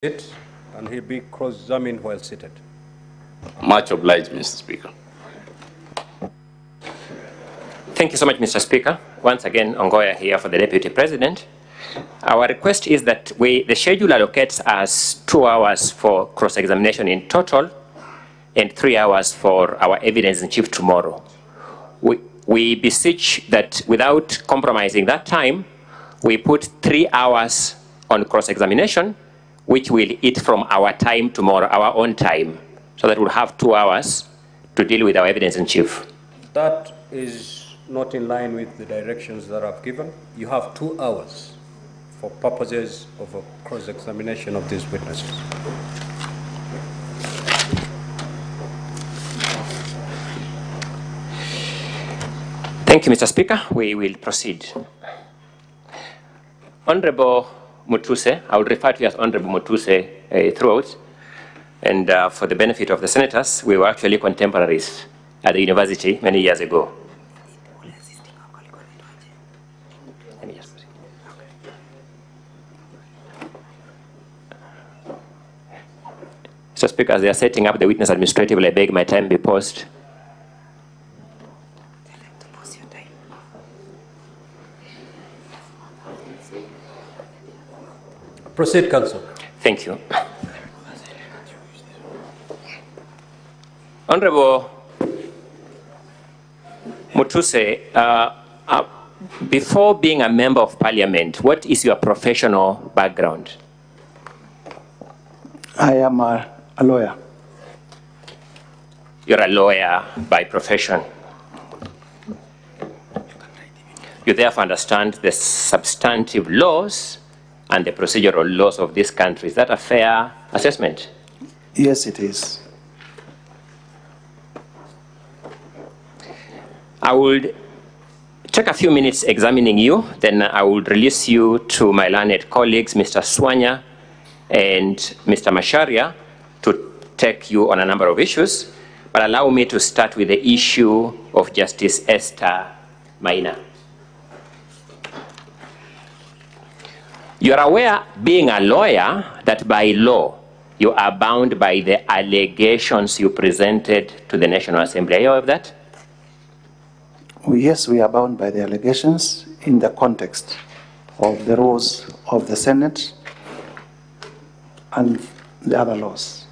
Sit, and he'll be cross-examined while seated. Much obliged, Mr. Speaker. Thank you so much, Mr. Speaker. Once again, Ongoya here for the Deputy President. Our request is that the schedule allocates us 2 hours for cross-examination in total and 3 hours for our evidence in chief tomorrow. We beseech that without compromising that time, we put 3 hours on cross-examination, which will eat from our time tomorrow, our own time, so that we'll have 2 hours to deal with our evidence in chief. That is not in line with the directions that I've given. You have 2 hours for purposes of a cross-examination of these witnesses. Thank you, Mr. Speaker. We will proceed. Honorable Mutise, I will refer to you as Honorable Mutise throughout. And for the benefit of the senators, we were actually contemporaries at the university many years ago. Mr. Speaker, as they are setting up the witness administratively, I beg my time be paused. Proceed, Counsel. Thank you. Honorable Mutise, before being a member of parliament, what is your professional background? I am a lawyer. You're a lawyer by profession. You therefore understand the substantive laws and the procedural laws of this country. Is that a fair assessment? Yes, it is. I would take a few minutes examining you, then I would release you to my learned colleagues, Mr. Swanya and Mr. Masharia, to take you on a number of issues. But allow me to start with the issue of Justice Esther Maina. You are aware, being a lawyer, that by law, you are bound by the allegations you presented to the National Assembly. Are you aware of that? Yes, we are bound by the allegations in the context of the rules of the Senate and the other laws.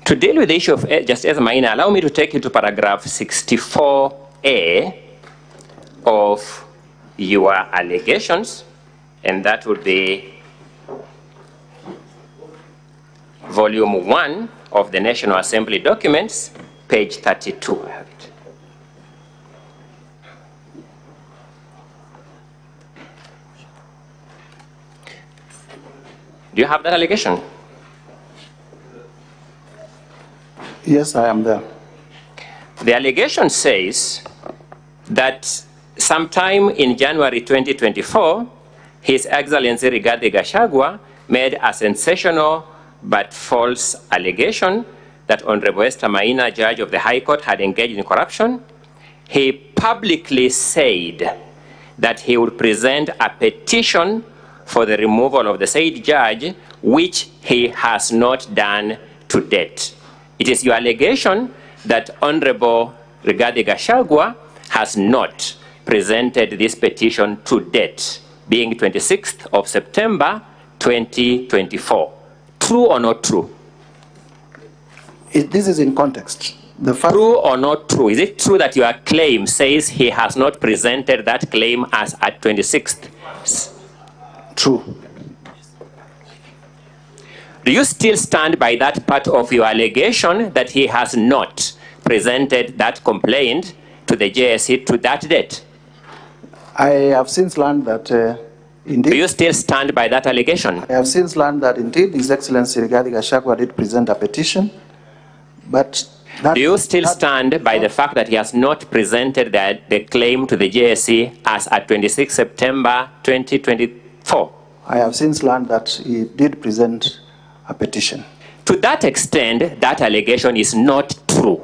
To deal with the issue of Justice Maina, allow me to take you to paragraph 64A of your allegations, and that would be volume 1 of the National Assembly documents, page 32. I have it. Do you have that allegation? Yes, I am there. The allegation says that sometime in January 2024, His Excellency Rigathi Gachagua made a sensational but false allegation that Honorable Esther Maina, judge of the High Court, had engaged in corruption. He publicly said that he would present a petition for the removal of the said judge, which he has not done to date. It is your allegation that Honorable Rigathi Gachagua has not presented this petition to date, being 26th of September 2024. True or not true? This is in context. True or not true? Is it true that your claim says he has not presented that claim as at 26th? True. Do you still stand by that part of your allegation that he has not presented that complaint to the JSC to that date? I have since learned that indeed. Do you still stand by that allegation? I have since learned that indeed His Excellency Rigathi Gachagua did present a petition, but that, do you still stand by the fact that he has not presented the claim to the JSC as at 26 September 2024? I have since learned that he did present a petition. To that extent, that allegation is not true.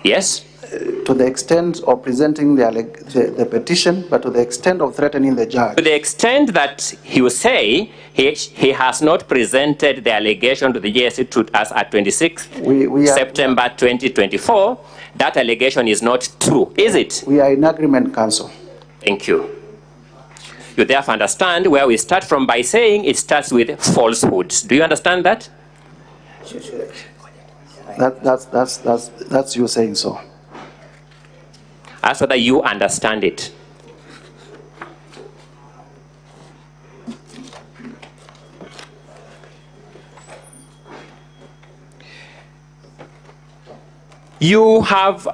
Yes? to the extent of presenting the petition, but to the extent of threatening the judge. To the extent that he will say he has not presented the allegation to the JSC to us at 26th September 2024, that allegation is not true, is it? We are in agreement, Counsel. Thank you. You therefore understand where we start from by saying it starts with falsehoods. Do you understand that? That's you saying so. Ask whether you understand it. You have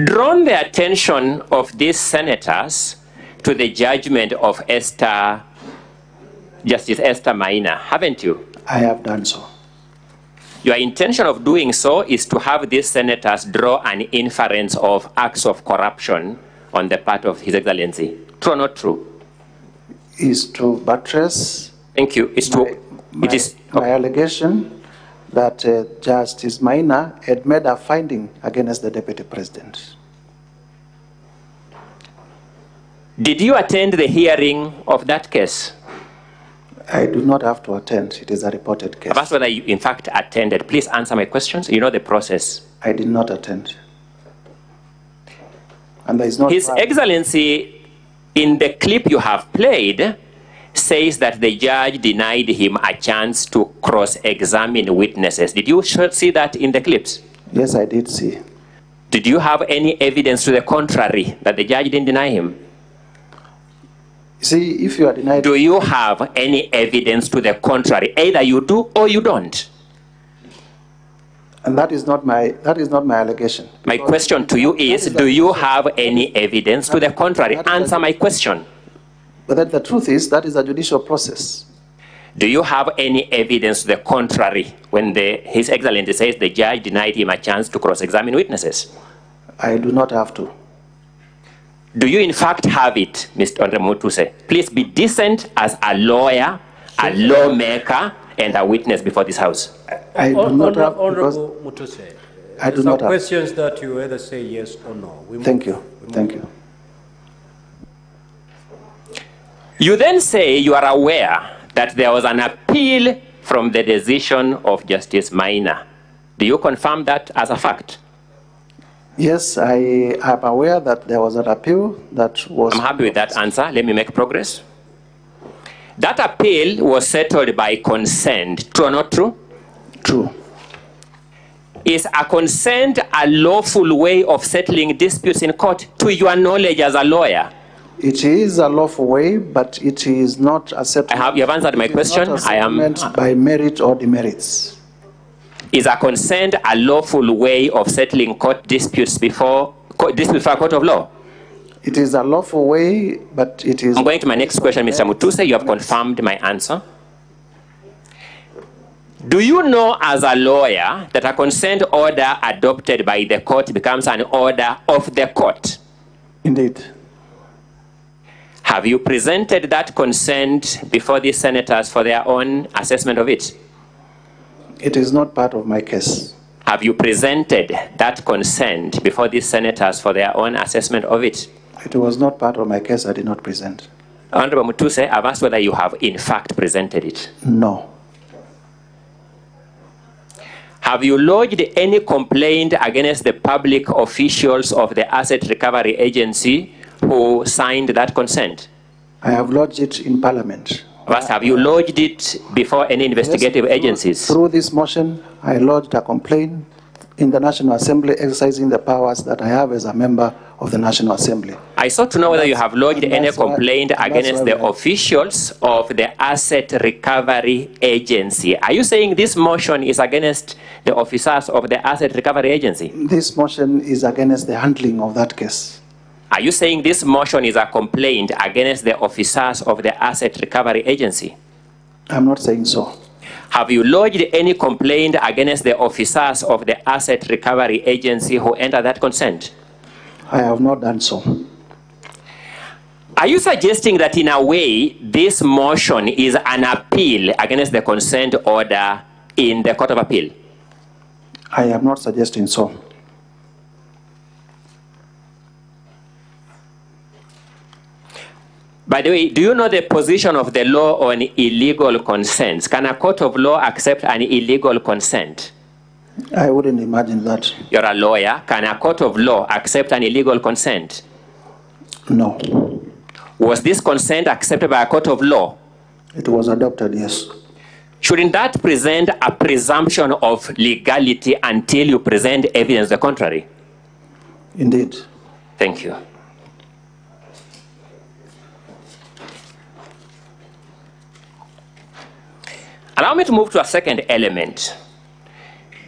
drawn the attention of these senators to the judgment of Justice Esther Maina, haven't you? I have done so. Your intention of doing so is to have these senators draw an inference of acts of corruption on the part of His Excellency. True or not true? Is to buttress. Thank you. It's true. My allegation that Justice Maina had made a finding against the Deputy President. Did you attend the hearing of that case? I do not have to attend. It is a reported case. I've asked whether you, in fact, attended. Please answer my questions. You know the process. I did not attend. And there is not. His Excellency, in the clip you have played, says that the judge denied him a chance to cross-examine witnesses. Did you see that in the clips? Yes, I did see. Did you have any evidence to the contrary, that the judge didn't deny him? See, if you are denied... Do you have any evidence to the contrary? Either you do or you don't. And that is not my allegation. My question to you is, do you have any evidence to the contrary? Answer my question. But then the truth is, that is a judicial process. Do you have any evidence to the contrary when His Excellency says the judge denied him a chance to cross-examine witnesses? I do not have to. Do you in fact have it, Mr. Honorable Mutise? Please be decent as a lawyer, a lawmaker, and a witness before this House. I do not have, Honorable Mutise, I do not have questions that you either say yes or no. Thank you. Thank you. You then say you are aware that there was an appeal from the decision of Justice Maina. Do you confirm that as a fact? Yes, I am aware that there was an appeal that was... I'm happy with that answer. Let me make progress. That appeal was settled by consent. True or not true? True. Is a consent a lawful way of settling disputes in court, to your knowledge as a lawyer? It is a lawful way, but it is not a settlement. You have answered my question. I am by merit or demerits. Is a consent a lawful way of settling court disputes before a court of law? It is a lawful way, but it is... I'm going to my next question, Mr. Mutise. You have confirmed my answer. Do you know as a lawyer that a consent order adopted by the court becomes an order of the court? Indeed. Have you presented that consent before the senators for their own assessment of it? It is not part of my case. Have you presented that consent before the senators for their own assessment of it? It was not part of my case. I did not present. Honorable Mutise, I've asked whether you have in fact presented it. No. Have you lodged any complaint against the public officials of the Asset Recovery Agency who signed that consent? I have lodged it in Parliament. First, have you lodged it before any investigative agencies? Through this motion, I lodged a complaint in the National Assembly exercising the powers that I have as a member of the National Assembly. I sought to know whether you have lodged any complaint against the officials of the Asset Recovery Agency. Are you saying this motion is against the officers of the Asset Recovery Agency? This motion is against the handling of that case. Are you saying this motion is a complaint against the officers of the Asset Recovery Agency? I'm not saying so. Have you lodged any complaint against the officers of the Asset Recovery Agency who entered that consent? I have not done so. Are you suggesting that in a way this motion is an appeal against the consent order in the Court of Appeal? I am not suggesting so. By the way, do you know the position of the law on illegal consents? Can a court of law accept an illegal consent? I wouldn't imagine that. You're a lawyer. Can a court of law accept an illegal consent? No. Was this consent accepted by a court of law? It was adopted, yes. Shouldn't that present a presumption of legality until you present evidence the contrary? Indeed. Thank you. Allow me to move to a second element.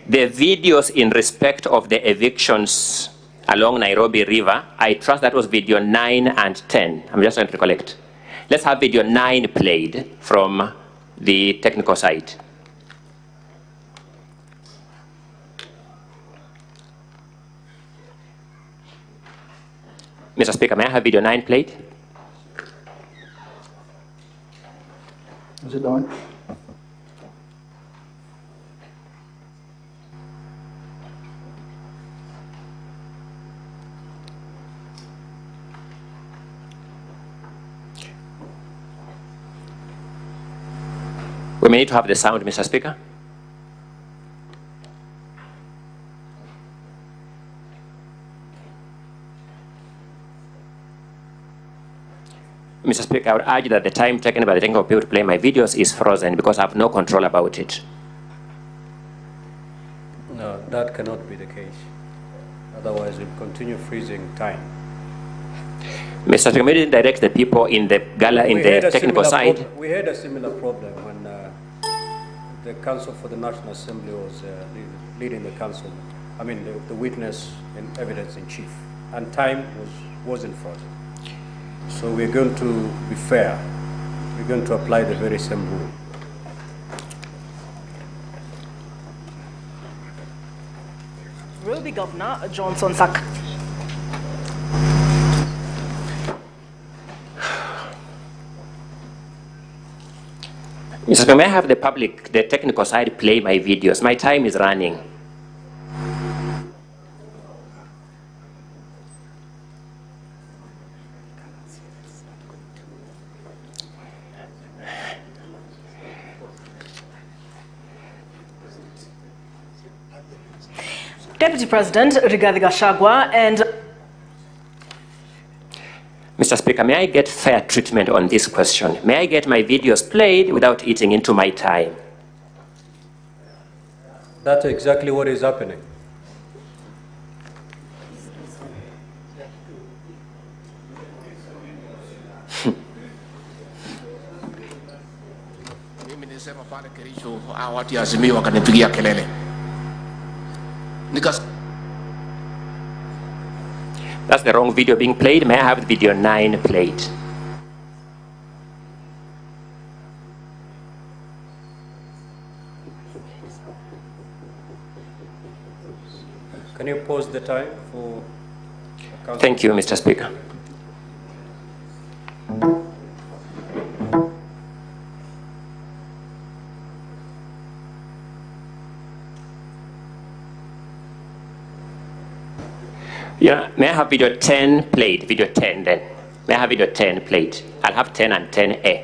The videos in respect of the evictions along Nairobi River. I trust that was video 9 and 10. I'm just trying to recollect. Let's have video 9 played from the technical side. Mr. Speaker, may I have video 9 played? Is it on? We may need to have the sound, Mr. Speaker. Mr. Speaker, I would urge that the time taken by the technical people to play my videos is frozen because I have no control about it. No, that cannot be the case. Otherwise, we'll continue freezing time. Mr. Speaker, we didn't direct the people in the gala in the technical side. We had a similar problem when the Council for the National Assembly was leading the council. I mean, the witness and evidence in chief, and time wasn't frozen. So we're going to be fair. We're going to apply the very same rule. Will be Governor Johnson Sak. Mr. Speaker, may I have the technical side play my videos? My time is running. Deputy President Rigathi Gachagua and Mr. Speaker, may I get fair treatment on this question? May I get my videos played without eating into my time? That's exactly what is happening. Mimi nilisema pale Kericho watu ya Azimio wakanipigia kelele. That's the wrong video being played. May I have video 9 played? Can you pause the time for council? Thank you, Mr. Speaker. Yeah, may I have video 10 played? Video 10 then. May I have video 10 played? I'll have 10 and 10A.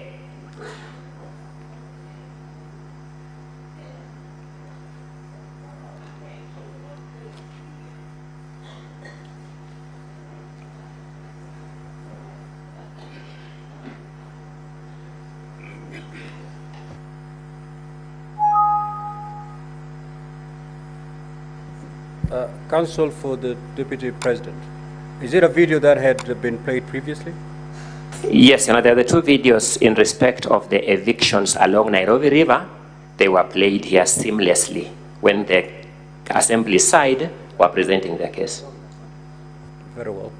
Counsel for the Deputy President. Is it a video that had been played previously? Yes, there are the 2 videos in respect of the evictions along Nairobi River. They were played here seamlessly when the assembly side were presenting their case. Very well.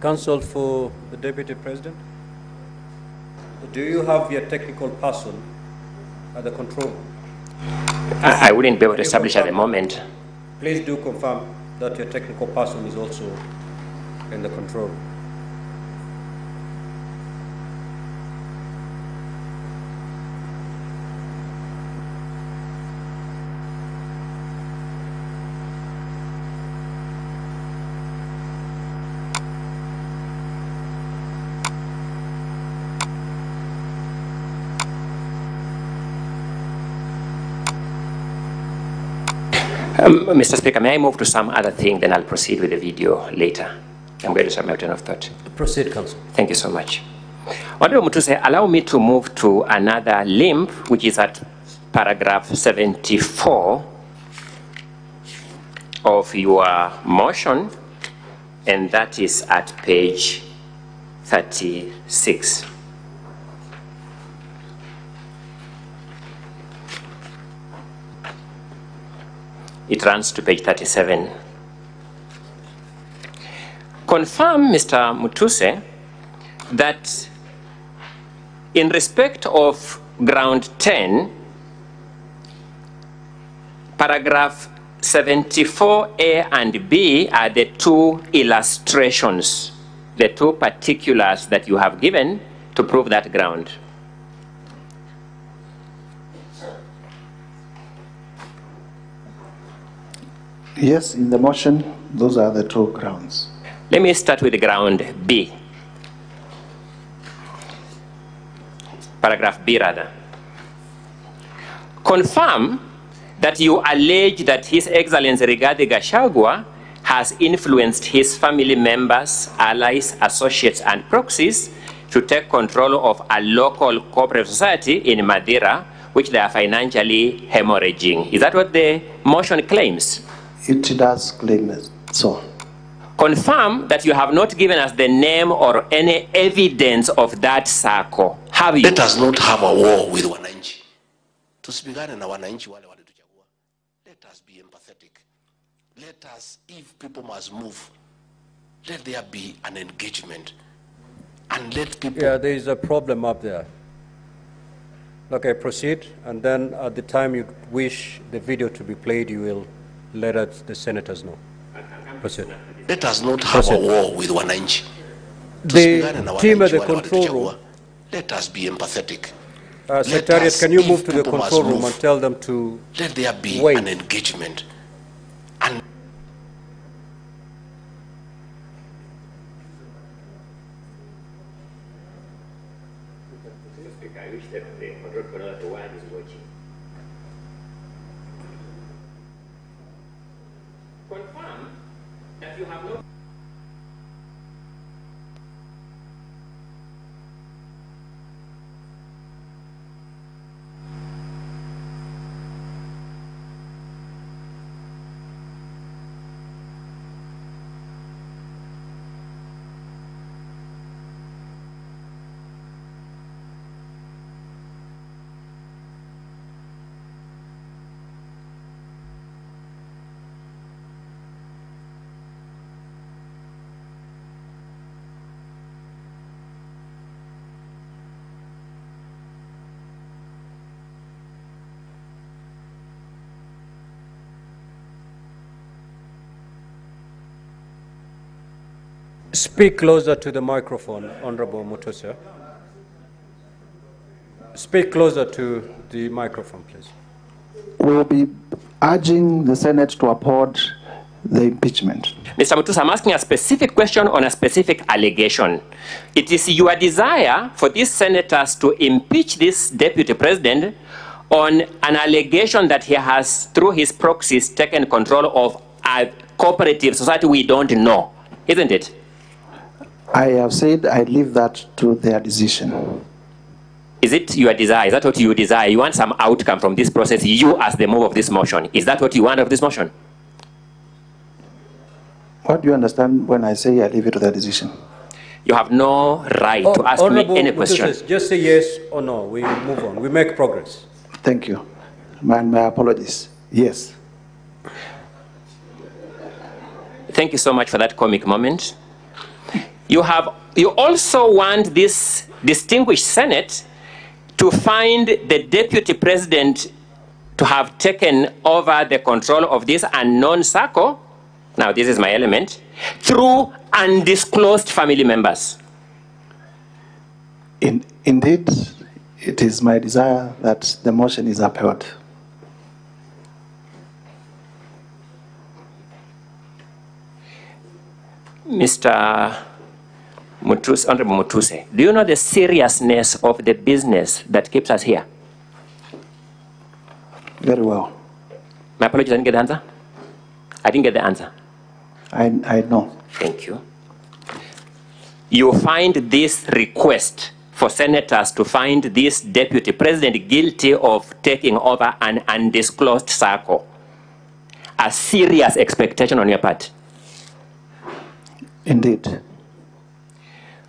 Counsel for the Deputy President, do you have your technical person at the control room? I wouldn't be able to establish at the moment. Please do confirm that your technical person is also in the control room. Mr. Speaker, may I move to some other thing, then I'll proceed with the video later. I'm going to submit my train of thought. Proceed, Council. Thank you so much. Honorable Mutise, allow me to move to another limb, which is at paragraph 74 of your motion, and that is at page 36. It runs to page 37. Confirm, Mr. Mutise, that in respect of ground 10, paragraph 74A and B are the two illustrations, the two particulars that you have given to prove that ground. Yes, in the motion, those are the two grounds. Let me start with ground B. Paragraph B, rather. Confirm that you allege that His Excellency Rigathi Gachagua has influenced his family members, allies, associates, and proxies to take control of a local cooperative society in Madeira, which they are financially hemorrhaging. Is that what the motion claims? It does claim it, so. Confirm that you have not given us the name or any evidence of that circle. Have you? Let us not have a war with wananchi. Tusipigane na wananchi wale walituchagua. Let us be empathetic. Let us, if people must move, let there be an engagement. And let people... Yeah, there is a problem up there. Okay, proceed, and then at the time you wish the video to be played, you will let us, the senators know. Proceed. Let us not have a war with wananchi. The team at the control room. Let us be empathetic. Secretariat, can you move to the control room and tell them to let there be wait. An engagement. And Confirm that you have not. Speak closer to the microphone, Honorable Mutise. Speak closer to the microphone, please. We will be urging the Senate to uphold the impeachment. Mr. Mutise, I'm asking a specific question on a specific allegation. It is your desire for these senators to impeach this deputy president on an allegation that he has, through his proxies, taken control of a cooperative society we don't know, isn't it? I have said I leave that to their decision. Is it your desire? Is that what you desire? You want some outcome from this process, you as the mover of this motion. Is that what you want of this motion? What do you understand when I say I leave it to their decision? You have no right to ask me any question. Just say yes or no. We move on. We make progress. Thank you. My apologies. Yes. Thank you so much for that comic moment. You also want this distinguished Senate to find the deputy president to have taken over the control of this unknown circle, now this is my element, through undisclosed family members? Indeed, it is my desire that the motion is upheld. Mr. Mutise, Honorable Mutise, do you know the seriousness of the business that keeps us here? Very well. My apologies, I didn't get the answer. I didn't get the answer. I know. Thank you. You find this request for senators to find this deputy president guilty of taking over an undisclosed circle a serious expectation on your part? Indeed.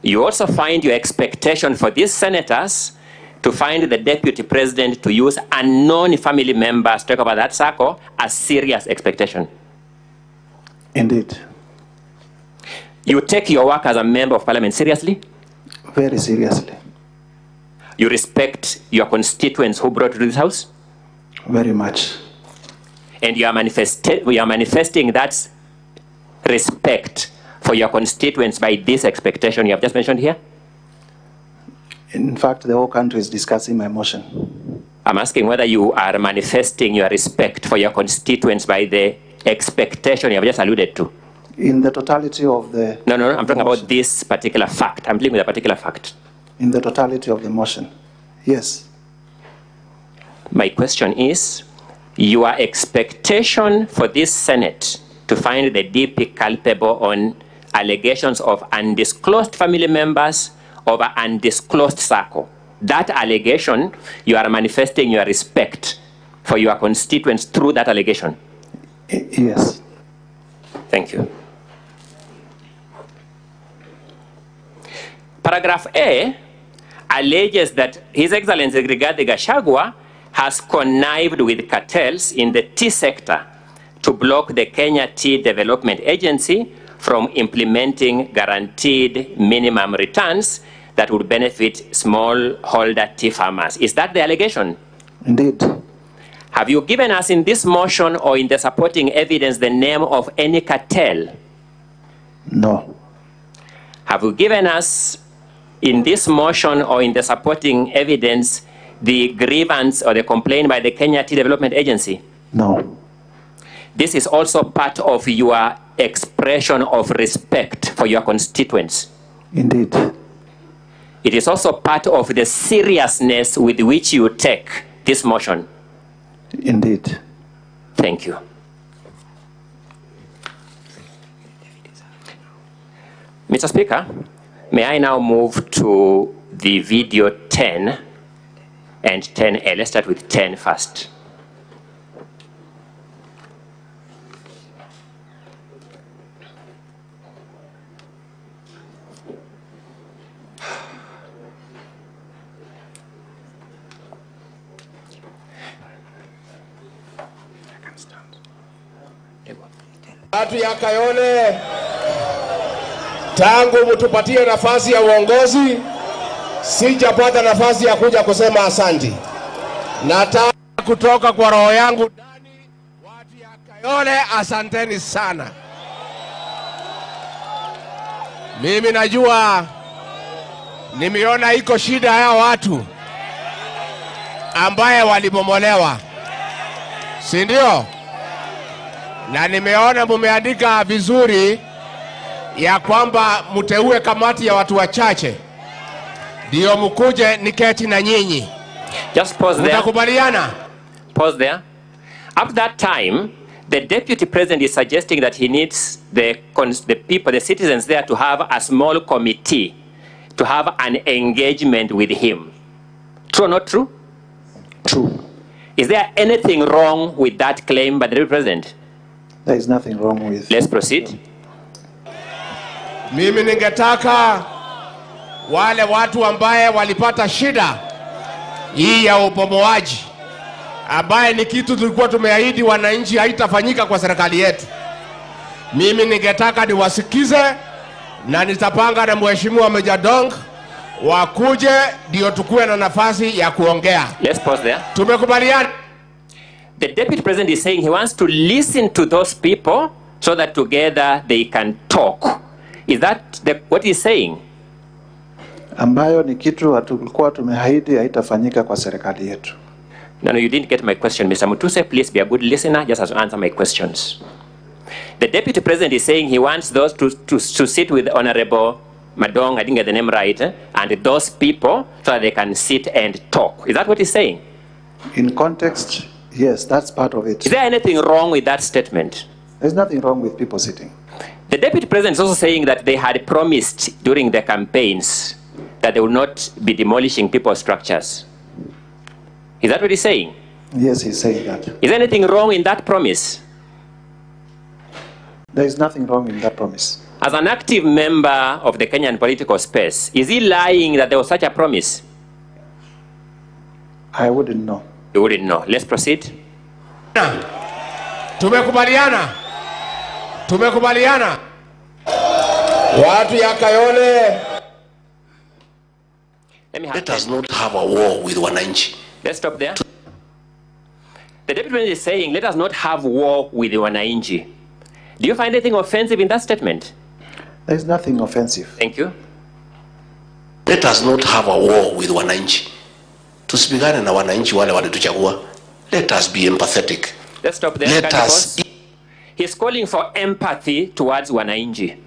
You also find your expectation for these senators to find the deputy president to use unknown family members to take over that circle a serious expectation? Indeed. You take your work as a member of parliament seriously? Very seriously. You respect your constituents who brought you to this house? Very much. And you are manifesting that respect for your constituents by this expectation you have just mentioned here? In fact, the whole country is discussing my motion. I'm asking whether you are manifesting your respect for your constituents by the expectation you have just alluded to. In the totality of the... No, I'm talking about this particular fact. I'm dealing with a particular fact. In the totality of the motion, yes. My question is, your expectation for this Senate to find the DP culpable on allegations of undisclosed family members of an undisclosed circle, that allegation, you are manifesting your respect for your constituents through that allegation? Yes. Thank you. Paragraph A alleges that His Excellency Rigathi Gachagua has connived with cartels in the tea sector to block the Kenya Tea Development Agency from implementing guaranteed minimum returns that would benefit smallholder tea farmers. Is that the allegation? Indeed. Have you given us in this motion or in the supporting evidence the name of any cartel? No. Have you given us in this motion or in the supporting evidence the grievance or the complaint by the Kenya Tea Development Agency? No. This is also part of your expression of respect for your constituents. Indeed. It is also part of the seriousness with which you take this motion. Indeed. Thank you. Mr. Speaker, may I now move to the video 10 and 10A. Let's start with 10 first. Watu ya Kayole, tangu mtupatie nafasi ya uongozi, sijapata nafasi ya kuja kusema asanti. Nataka kutoka kwa roho yangu ndani, watu ya Kayole, asanteni sana. Mimi najua, nimeona iko shida ya watu ambaye walibomolewa, si ndio? Na nimeona mumeandika vizuri ya kwamba mteue kamati ya watu wachache ndio mkuje niketi na nyinyi. Just pause there. Mtakubaliana? Pause there. At that time, the deputy president is suggesting that he needs the people, the citizens there to have a small committee to have an engagement with him. True or not true? True. Is there anything wrong with that claim by the deputy president? There is nothing wrong with... Let's proceed. Mimi ningetaka wale watu ambaye walipata shida hii ya ubomoaji, ambaye ni kitu tulikuwa tumeahidi wananchi haitafanyika kwa serikali yetu. Mimi ningetaka niwasikize na nitapanga na mheshimiwa Meja Dong wakuje ndio tukue na nafasi ya kuongea. Let's pause there. Tumekubaliana? The deputy president is saying he wants to listen to those people so that together they can talk. Is that what he's saying? Ambayo ni kitu tulikuwa tumeahidi haitafanyika kwa serikali yetu. No, you didn't get my question, Mr. Mutise. Please be a good listener, just as answer my questions. The deputy president is saying he wants those to sit with Honorable Madong, I didn't get the name right, and those people so that they can sit and talk. Is that what he's saying? In context, yes, that's part of it. Is there anything wrong with that statement? There's nothing wrong with people sitting. The deputy president is also saying that they had promised during the campaigns that they will not be demolishing people's structures. Is that what he's saying? Yes, he's saying that. Is there anything wrong in that promise? There is nothing wrong in that promise. As an active member of the Kenyan political space, is he lying that there was such a promise? I wouldn't know. You wouldn't know. Let's proceed. Tumekubaliana. Tumekubaliana. Watu ya Kayole. Let us not have a war with wananchi. Let's stop there. The deputy president is saying, let us not have war with the wananchi. Do you find anything offensive in that statement? There is nothing offensive. Thank you. Let us not have a war with wananchi. Tusipigane na wananchi wale walituchagua. Let us be empathetic. Let's stop there. Let us. He's calling for empathy towards wananchi.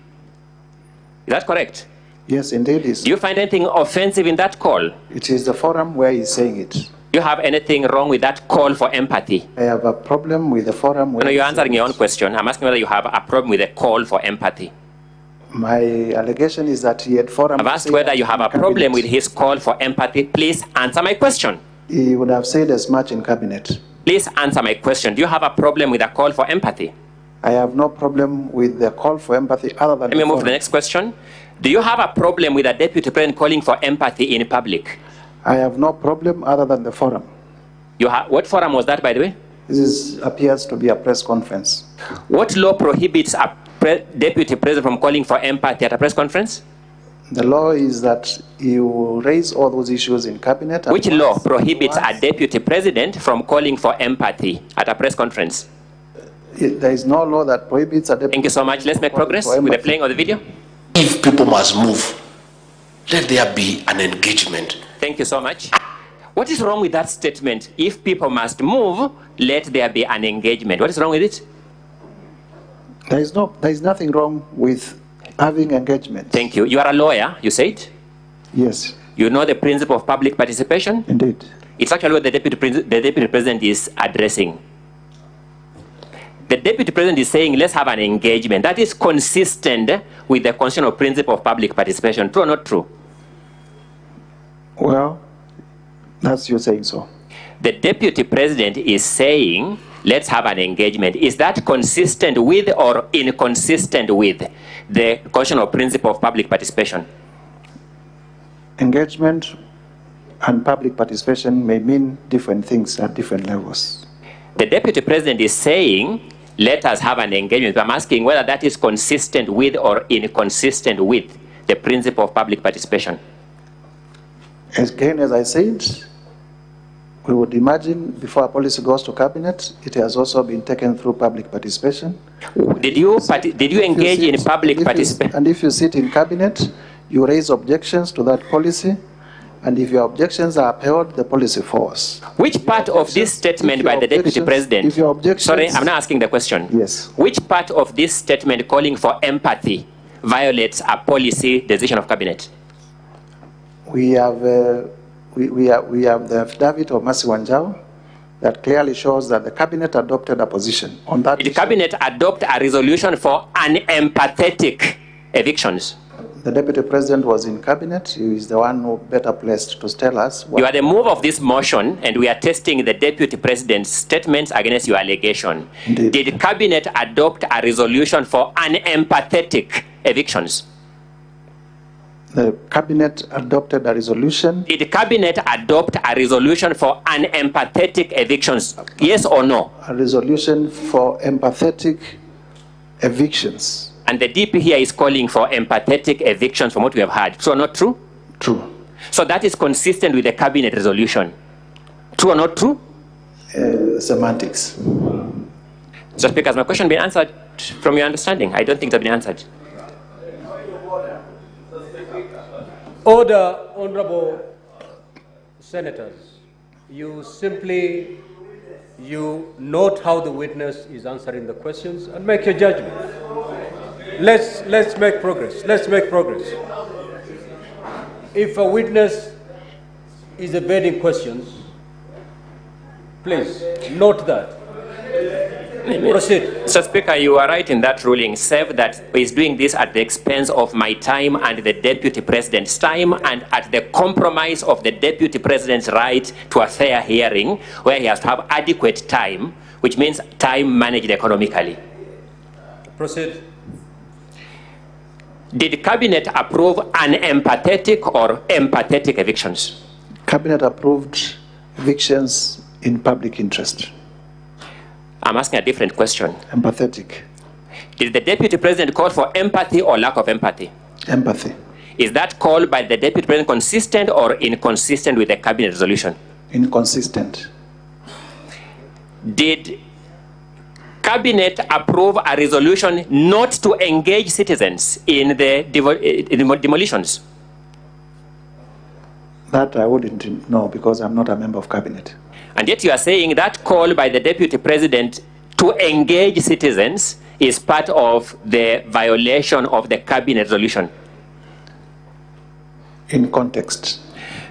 Is that correct? Yes, indeed. Do you find anything offensive in that call? It is the forum where he's saying it. Do you have anything wrong with that call for empathy? I have a problem with the forum where... No, you're answering your own question. I'm asking whether you have a problem with the call for empathy. My allegation is that he had forum... I've asked whether you have a problem with his call for empathy. Please answer my question. He would have said as much in cabinet. Please answer my question. Do you have a problem with a call for empathy? I have no problem with the call for empathy other than... Let me move to the next question. Do you have a problem with a deputy president calling for empathy in public? I have no problem other than the forum. What forum was that, by the way? This appears to be a press conference. What law prohibits a deputy president from calling for empathy at a press conference? The law is that you raise all those issues in cabinet. Which law prohibits a deputy president from calling for empathy at a press conference? There is no law that prohibits a deputy... Thank you so much. Let's make progress with the playing of the video. If people must move, let there be an engagement. Thank you so much. What is wrong with that statement? If people must move, let there be an engagement. What is wrong with it? There is nothing wrong with having engagement. Thank you. You are a lawyer, you said? Yes. You know the principle of public participation? Indeed. It's actually what the deputy president is addressing. The deputy president is saying, let's have an engagement. That is consistent with the constitutional principle of public participation. True or not true? Well, that's you saying so. The deputy president is saying, let's have an engagement. Is that consistent with or inconsistent with the constitutional principle of public participation? Engagement and public participation may mean different things at different levels. The deputy president is saying, let us have an engagement. I'm asking whether that is consistent with or inconsistent with the principle of public participation. Again, as I said, we would imagine before a policy goes to cabinet, it has also been taken through public participation. Did you engage in public participation? And if you sit in cabinet, you raise objections to that policy, and if your objections are upheld, the policy falls. Which part of this statement by the deputy president? If your objections, sorry, I'm not asking the question. Yes. Which part of this statement calling for empathy violates a policy decision of cabinet? We have the affidavit of Mercy Wanjau that clearly shows that the cabinet adopted a position on that. Did the cabinet adopt a resolution for unempathetic evictions? The deputy president was in cabinet. He is the one who better placed to tell us. You are the move of this motion, and we are testing the deputy president's statements against your allegation. Indeed. Did the cabinet adopt a resolution for unempathetic evictions? The cabinet adopted a resolution. Did the cabinet adopt a resolution for unempathetic evictions? Yes or no? A resolution for empathetic evictions. And the DP here is calling for empathetic evictions from what we have heard. True or not true? True. So that is consistent with the cabinet resolution. True or not true? semantics. Mr. Speaker, has my question been answered from your understanding? I don't think it's been answered. Order, honorable senators. You note how the witness is answering the questions and make your judgment. Let's make progress. Let's make progress. If a witness is evading questions, please note that. Proceed. Mr. Speaker, you are right in that ruling, save that he's doing this at the expense of my time and the Deputy President's time, and at the compromise of the Deputy President's right to a fair hearing, where he has to have adequate time, which means time managed economically. Proceed. Did Cabinet approve unempathetic or empathetic evictions? Cabinet approved evictions in public interest. I'm asking a different question. Empathetic. Did the Deputy President call for empathy or lack of empathy? Empathy. Is that call by the Deputy President consistent or inconsistent with the Cabinet resolution? Inconsistent. Did Cabinet approve a resolution not to engage citizens in the demolitions? That I wouldn't know because I'm not a member of Cabinet. And yet you are saying that call by the Deputy President to engage citizens is part of the violation of the Cabinet resolution. In context.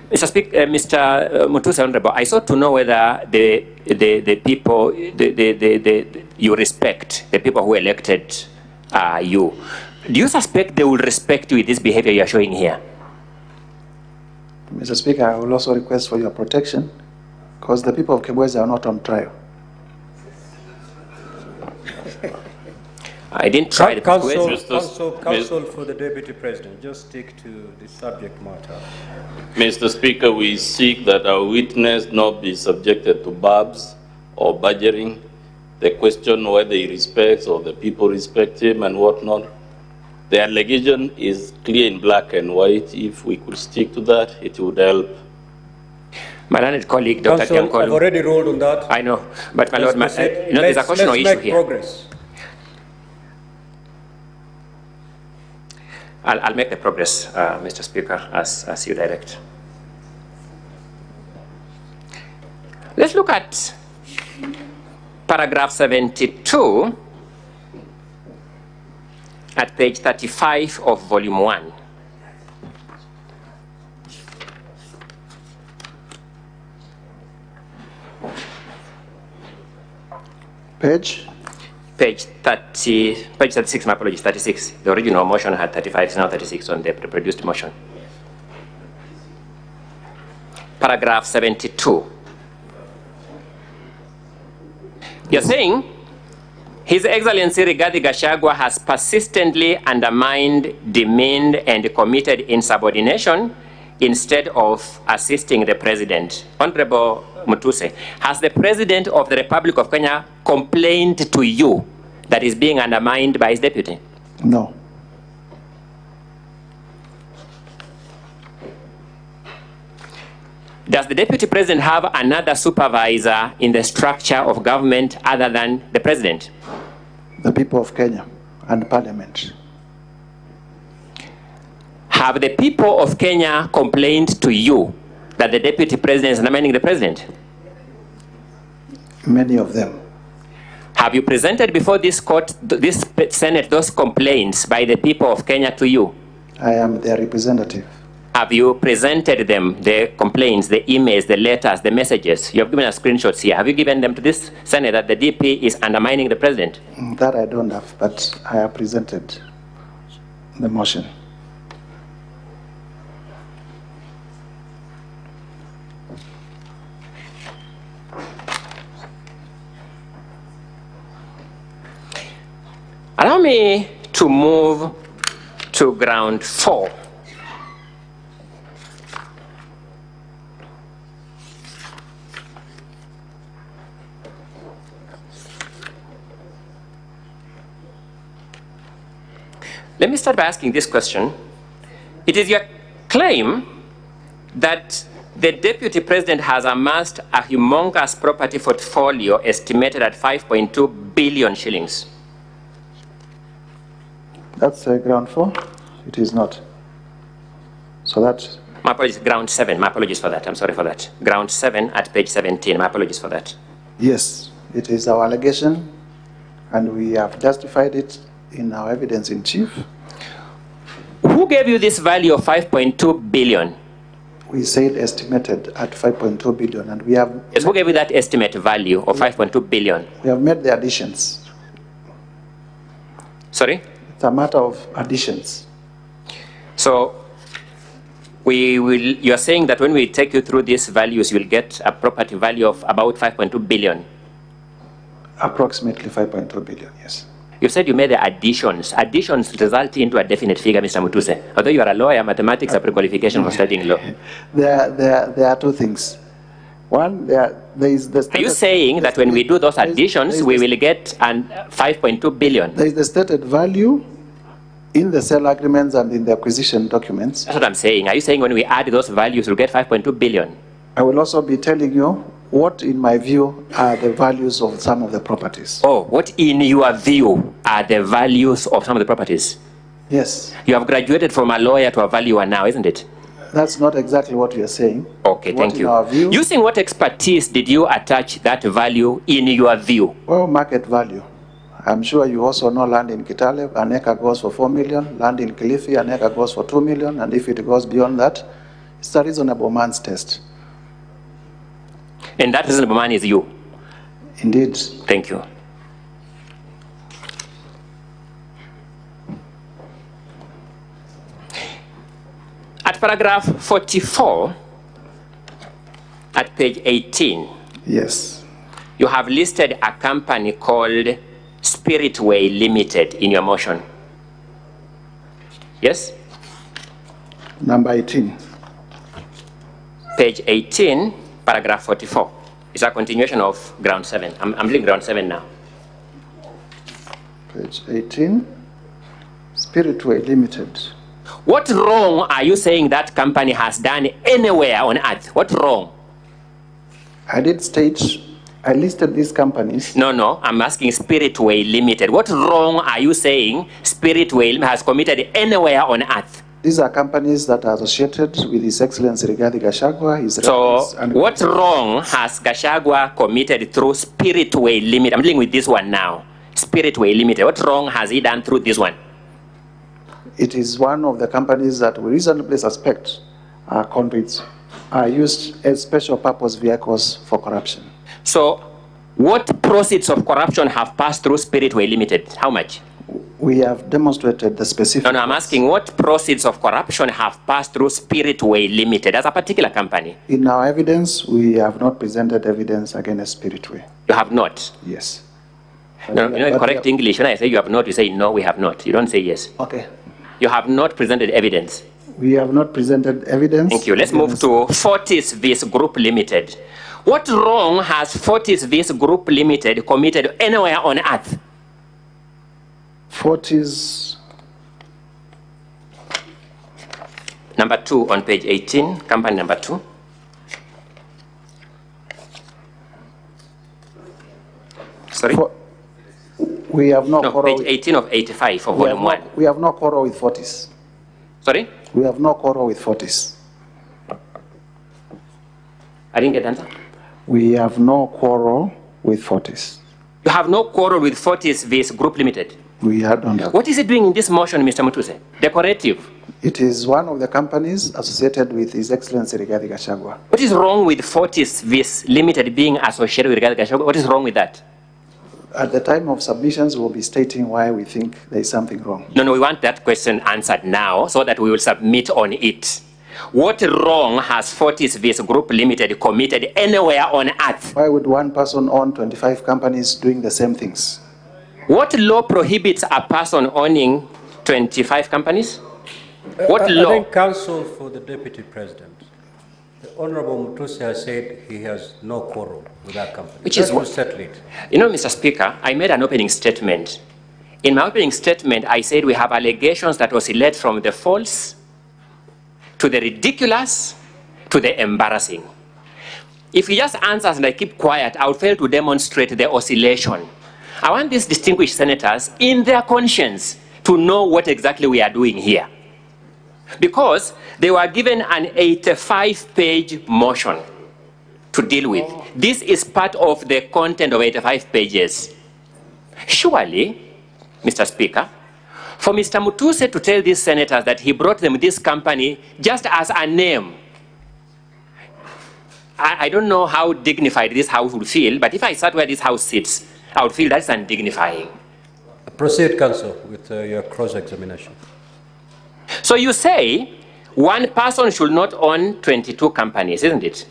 Mr. Speaker, Mr. Mutise, Honorable, I sought to know whether the people you respect, the people who elected you, do you suspect they will respect you with this behavior you are showing here? Mr. Speaker, I will also request for your protection because the people of Kibwezi are not on trial. I didn't try to Counsel for the Deputy President, just stick to the subject matter. Mr. Speaker, we seek that our witness not be subjected to barbs or badgering. The question whether he respects or the people respect him and whatnot. The allegation is clear in black and white. If we could stick to that, it would help. My learned colleague, Dr. Counsel, I've already ruled on that. I know, but my Lord, there's a question or issue here. Progress. I'll make the progress, Mr. Speaker, as you direct. Let's look at paragraph 72 at page 35 of volume 1. Page? Page 36, my apologies, 36. The original motion had 35, it's now 36 on the reproduced motion. Paragraph 72. You're saying, His Excellency Rigathi Gachagua has persistently undermined, demeaned, and committed insubordination instead of assisting the President. Honorable Mutise, has the President of the Republic of Kenya complained to you that is being undermined by his deputy? No. Does the Deputy President have another supervisor in the structure of government other than the President? The people of Kenya and Parliament. Have the people of Kenya complained to you that the Deputy President is undermining the President? Many of them. Have you presented before this court, this Senate, those complaints by the people of Kenya to you? I am their representative. Have you presented them, the complaints, the emails, the letters, the messages? You have given us screenshots here. Have you given them to this Senate that the DP is undermining the President? That I don't have, but I have presented the motion. Allow me to move to ground 4. Let me start by asking this question. It is your claim that The Deputy President has amassed a humongous property portfolio estimated at 5.2 billion shillings. That's ground 4. It is not. So that... My apologies, ground 7. My apologies for that. I'm sorry for that. Ground 7 at page 17. My apologies for that. Yes, it is our allegation, and we have justified it in our evidence in chief. Who gave you this value of 5.2 billion? We said estimated at 5.2 billion, and we have... Yes, who gave you that estimate value of 5.2 billion? We have made the additions. Sorry? It's a matter of additions. So, you are saying that when we take you through these values, you will get a property value of about 5.2 billion? Approximately 5.2 billion, yes. You said you made the additions. Additions result into a definite figure, Mr. Mutuse. Although you are a lawyer, mathematics are pre-qualification for studying law. There are two things. One, there is the... Are you saying that when we do those additions, we will get 5.2 billion? There is the stated value in the sale agreements and in the acquisition documents. That's what I'm saying. Are you saying when we add those values, we'll get 5.2 billion? I will also be telling you what, in my view, are the values of some of the properties. Oh, what, in your view, are the values of some of the properties? Yes. You have graduated from a lawyer to a valuer now, isn't it? That's not exactly what you are saying. Okay, thank you. Using what expertise did you attach that value in your view? Well, market value. I'm sure you also know land in Kitale, an acre goes for 4 million. Land in Kilifi, an acre goes for 2 million. And if it goes beyond that, it's a reasonable man's test. And that reasonable man is you? Indeed. Thank you. At paragraph 44, at page 18, yes, you have listed a company called Spiritway Limited in your motion. Yes? Number 18. Page 18, paragraph 44. It's a continuation of ground 7. I'm doing ground 7 now. Page 18, Spiritway Limited. What wrong are you saying that company has done anywhere on earth? What wrong? I did state, I listed these companies. No, I'm asking Spiritway Limited. What wrong are you saying Spiritway has committed anywhere on earth? These are companies that are associated with His Excellency Rigathi Gachagua. So, what wrong has Gachagua committed through Spiritway Limited? I'm dealing with this one now. Spiritway Limited. What wrong has he done through this one? It is one of the companies that we reasonably suspect are convicts, are used as special purpose vehicles for corruption. So, what proceeds of corruption have passed through Spiritway Limited? How much? We have demonstrated the specific... No, I'm asking what proceeds of corruption have passed through Spiritway Limited as a particular company? In our evidence, we have not presented evidence against Spiritway. You have not? Yes. No, you know, in correct English, when I say you have not, you say no, we have not. You don't say yes. Okay. You have not presented evidence. We have not presented evidence. Thank you. Let's move to Fortis Vis Group Limited. What wrong has Fortis Vis Group Limited committed anywhere on earth? Fortis. Number 2 on page 18, company number 2. Sorry? We have no quarrel. Page 18 of 85 for volume 1. We have no quarrel with Fortis. Sorry? We have no quarrel with Fortis. I didn't get the answer. We have no quarrel with Fortis. You have no quarrel with Fortis Vis Group Limited? We don't have. What is it doing in this motion, Mr. Mutuse? Decorative. It is one of the companies associated with His Excellency Rigathi Gachagua. What is wrong with Fortis Vis Limited being associated with Rigathi Gachagua? What is wrong with that? At the time of submissions, we'll be stating why we think there is something wrong. No, we want that question answered now so that we will submit on it. What wrong has Fortis Vis Group Limited committed anywhere on earth? Why would one person own 25 companies doing the same things? What law prohibits a person owning 25 companies? What law? I think counsel for the Deputy President, the Honorable Mutise has said he has no quarrel with that company. Which is what? Settle it. You know, Mr. Speaker, I made an opening statement. In my opening statement, I said we have allegations that oscillate from the false to the ridiculous to the embarrassing. If you just answer and I keep quiet, I will fail to demonstrate the oscillation. I want these distinguished senators, in their conscience, to know what exactly we are doing here. Because they were given an 85-page motion to deal with. This is part of the content of 85 pages. Surely, Mr. Speaker, for Mr. Mutise to tell these senators that he brought them this company just as a name, I don't know how dignified this house would feel, but if I sat where this house sits, I would feel that's undignifying. Proceed, Counsel, with your cross-examination. So you say one person should not own 22 companies, isn't it?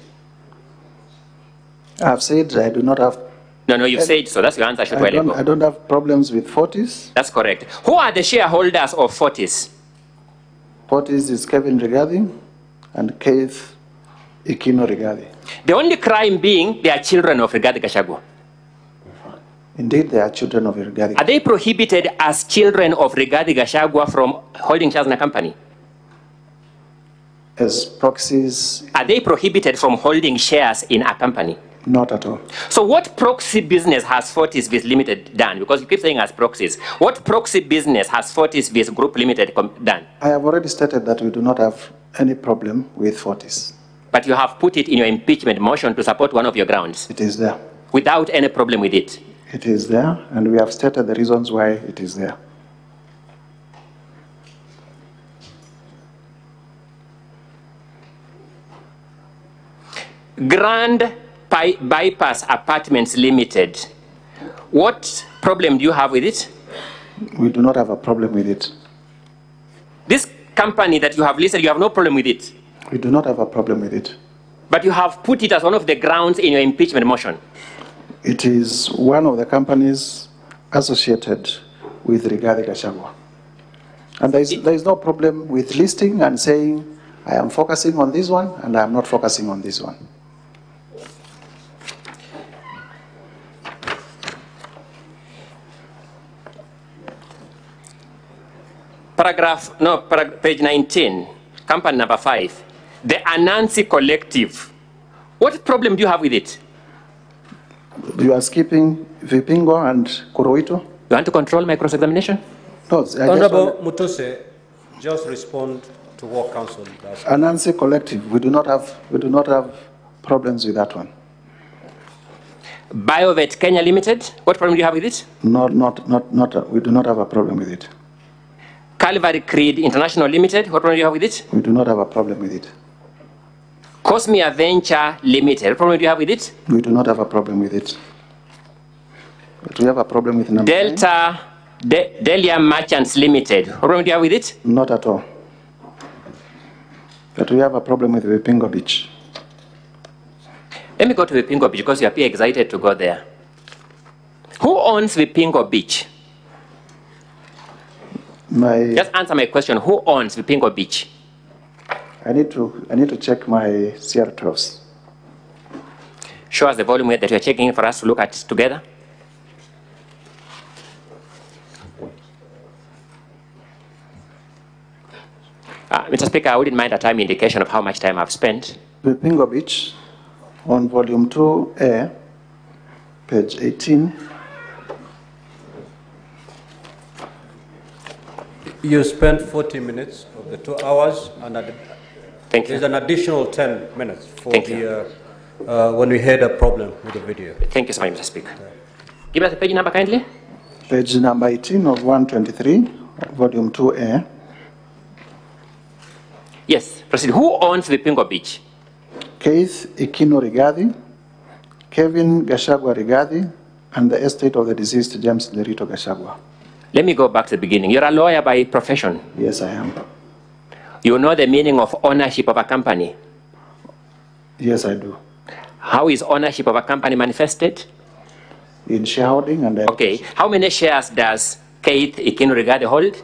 I've said I do not have... No, you've said so. That's your answer. I don't have problems with Fortis. That's correct. Who are the shareholders of Fortis? Fortis is Kevin Rigathi and Keith Ikino Rigathi. The only crime being they are children of Rigathi Gachagua. Indeed, they are children of Rigathi. Are they prohibited as children of Rigathi Gachagua from holding shares in a company? As proxies? Are they prohibited from holding shares in a company? Not at all. So what proxy business has Fortis Vis Limited done? Because you keep saying as proxies. What proxy business has Fortis Vis Group Limited done? I have already stated that we do not have any problem with Fortis. But you have put it in your impeachment motion to support one of your grounds. It is there. Without any problem with it. It is there, and we have stated the reasons why it is there. Grand Bypass Apartments Limited. What problem do you have with it? We do not have a problem with it. This company that you have listed, you have no problem with it? We do not have a problem with it. But you have put it as one of the grounds in your impeachment motion? It is one of the companies associated with Rigathi Gachagua. And there is no problem with listing and saying, I am focusing on this one and I am not focusing on this one. Page 19, company number 5, the Anansi Collective. What problem do you have with it? You are skipping Vipingo and Kuroito? You want to control my cross-examination? No, Honorable Mutise, just respond to what counsel does. Anansi Collective, we do not have problems with that one. Biovet Kenya Limited, what problem do you have with it? We do not have a problem with it. Calvary Creed International Limited, what problem do you have with it? We do not have a problem with it. Cosmia Venture Limited, what problem do you have with it? We do not have a problem with it. But we have a problem with number Delta Delia Merchants Limited, what problem do you have with it? Not at all. But we have a problem with Vipingo Beach. Let me go to Vipingo Beach because you appear excited to go there. Who owns Vipingo Beach? Just answer my question. Who owns Vipingo Beach? I need to check my CR12s. Show us the volume that you're checking for us to look at together. Mr. Speaker, I wouldn't mind a time indication of how much time I've spent. Vipingo Beach, on volume 2A, page 18. You spent 40 minutes of the 2 hours, and Thank you. There's an additional 10 minutes for when we had a problem with the video. Thank you so much, Mr. Speaker. Give us the page number kindly. Page number 18 of 123, volume 2A. Yes, proceed. Who owns Vipingo Beach? Keith Ikino Rigathi, Kevin Gachagua Rigathi, and the estate of the deceased James Lerito Gachagua. Let me go back to the beginning. You're a lawyer by profession. Yes, I am. You know the meaning of ownership of a company? Yes, I do. How is ownership of a company manifested? In shareholding and... Okay. How many shares does Keith Ikino Rigathi hold?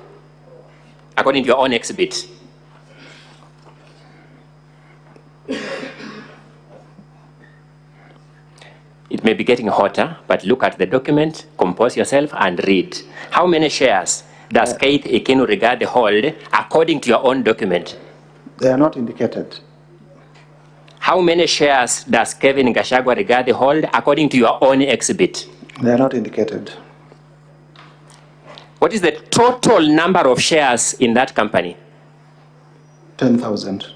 According to your own exhibit. It may be getting hotter, but look at the document, compose yourself, and read. How many shares does Keith Ikino Rigathi hold according to your own document? They are not indicated. How many shares does Kevin Gachagua Rigathi hold according to your own exhibit? They are not indicated. What is the total number of shares in that company? 10,000.